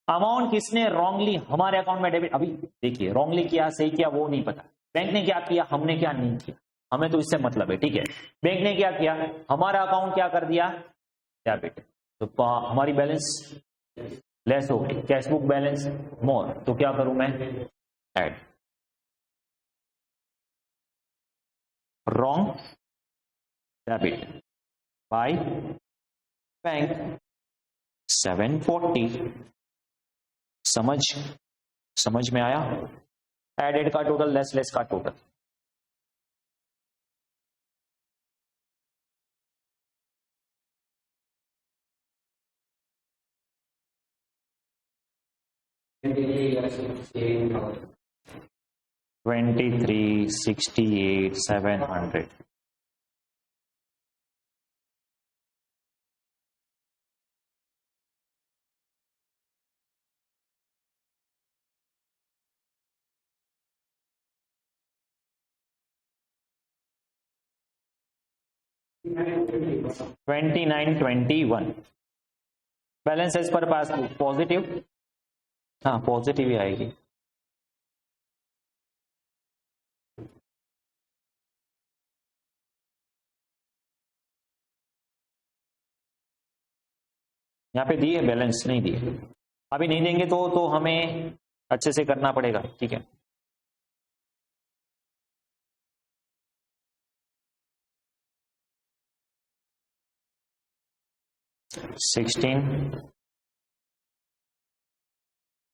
अमाउंट किसने रॉन्गली हमारे अकाउंट में डेबिट, अभी देखिए रॉन्गली किया सही किया वो नहीं पता, बैंक ने क्या किया हमने क्या नहीं किया, हमें तो इससे मतलब है, ठीक है। बैंक ने क्या किया, हमारा अकाउंट क्या कर दिया? डेबिट, तो हमारी बैलेंस लेस हो गई, कैश बुक बैलेंस मोर, तो क्या करूं मैं? Add. Wrong debit by bank 740। समझ में आया? एडेड का टोटल लेस लेस का total. $23,68,700। $29,21 balance as per passbook positive, हाँ पॉजिटिव ही आएगी। यहाँ पे दिए बैलेंस नहीं दिए, अभी नहीं देंगे तो हमें अच्छे से करना पड़ेगा, ठीक है।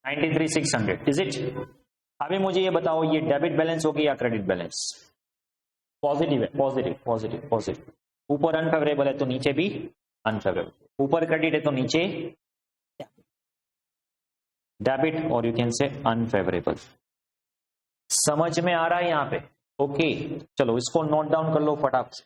$93,600 इज इट। अभी मुझे ये बताओ ये डेबिट बैलेंस होगी या क्रेडिट बैलेंस? पॉजिटिव है, पॉजिटिव पॉजिटिव पॉजिटिव। ऊपर अनफेवरेबल है तो नीचे भी अनफेवरेबल, ऊपर क्रेडिट है तो नीचे डेबिट और यू कैन से अनफेवरेबल। समझ में आ रहा है यहाँ पे? ओके चलो इसको नोट डाउन कर लो फटाफट से।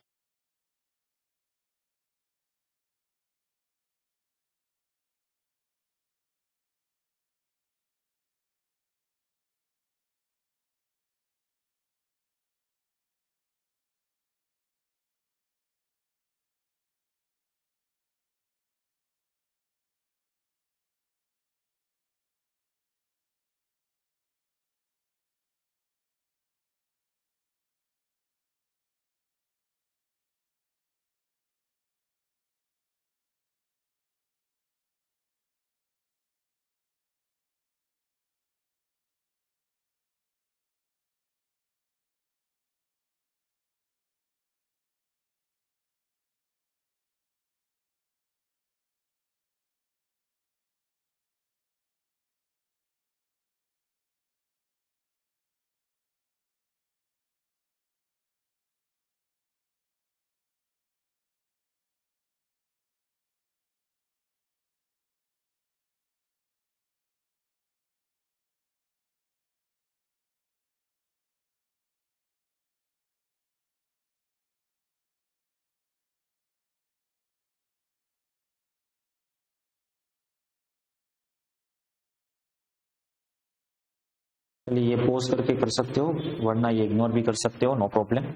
चलिए ये पोज करके कर सकते हो, वरना ये इग्नोर भी कर सकते हो, नो प्रॉब्लम।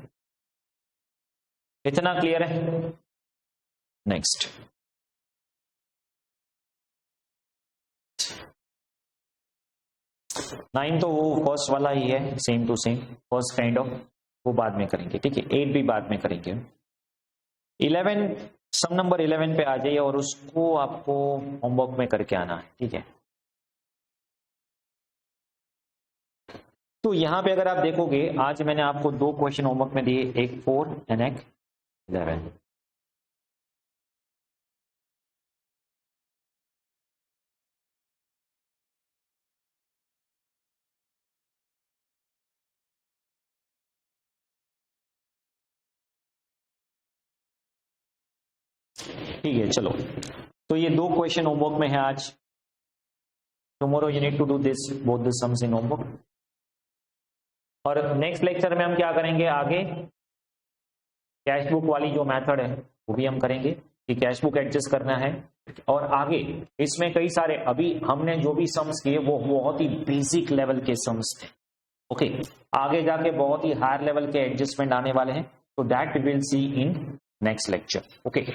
इतना क्लियर है? नेक्स्ट, नाइन तो वो फर्स्ट वाला ही है, same to same, first kind of, वो बाद में करेंगे, ठीक है। 8 भी बाद में करेंगे। 11, सम नंबर 11 पे आ जाइए और उसको आपको होमवर्क में करके आना है, ठीक है। तो यहां पे अगर आप देखोगे, आज मैंने आपको 2 क्वेश्चन होमवर्क में दिए, एक 4 एंड एक 11। ठीक है, चलो, तो ये 2 क्वेश्चन होमवर्क में है आज। Tomorrow you need to do this both the sums in homework. और नेक्स्ट लेक्चर में हम क्या करेंगे, आगे कैश बुक वाली जो मेथड है वो भी हम करेंगे कि कैश बुक एडजस्ट करना है। और आगे इसमें कई सारे, अभी हमने जो भी सम्स किए वो बहुत ही बेसिक लेवल के सम्स थे, ओके। आगे जाके बहुत ही हायर लेवल के एडजस्टमेंट आने वाले हैं, तो that we will see in next lecture, okay.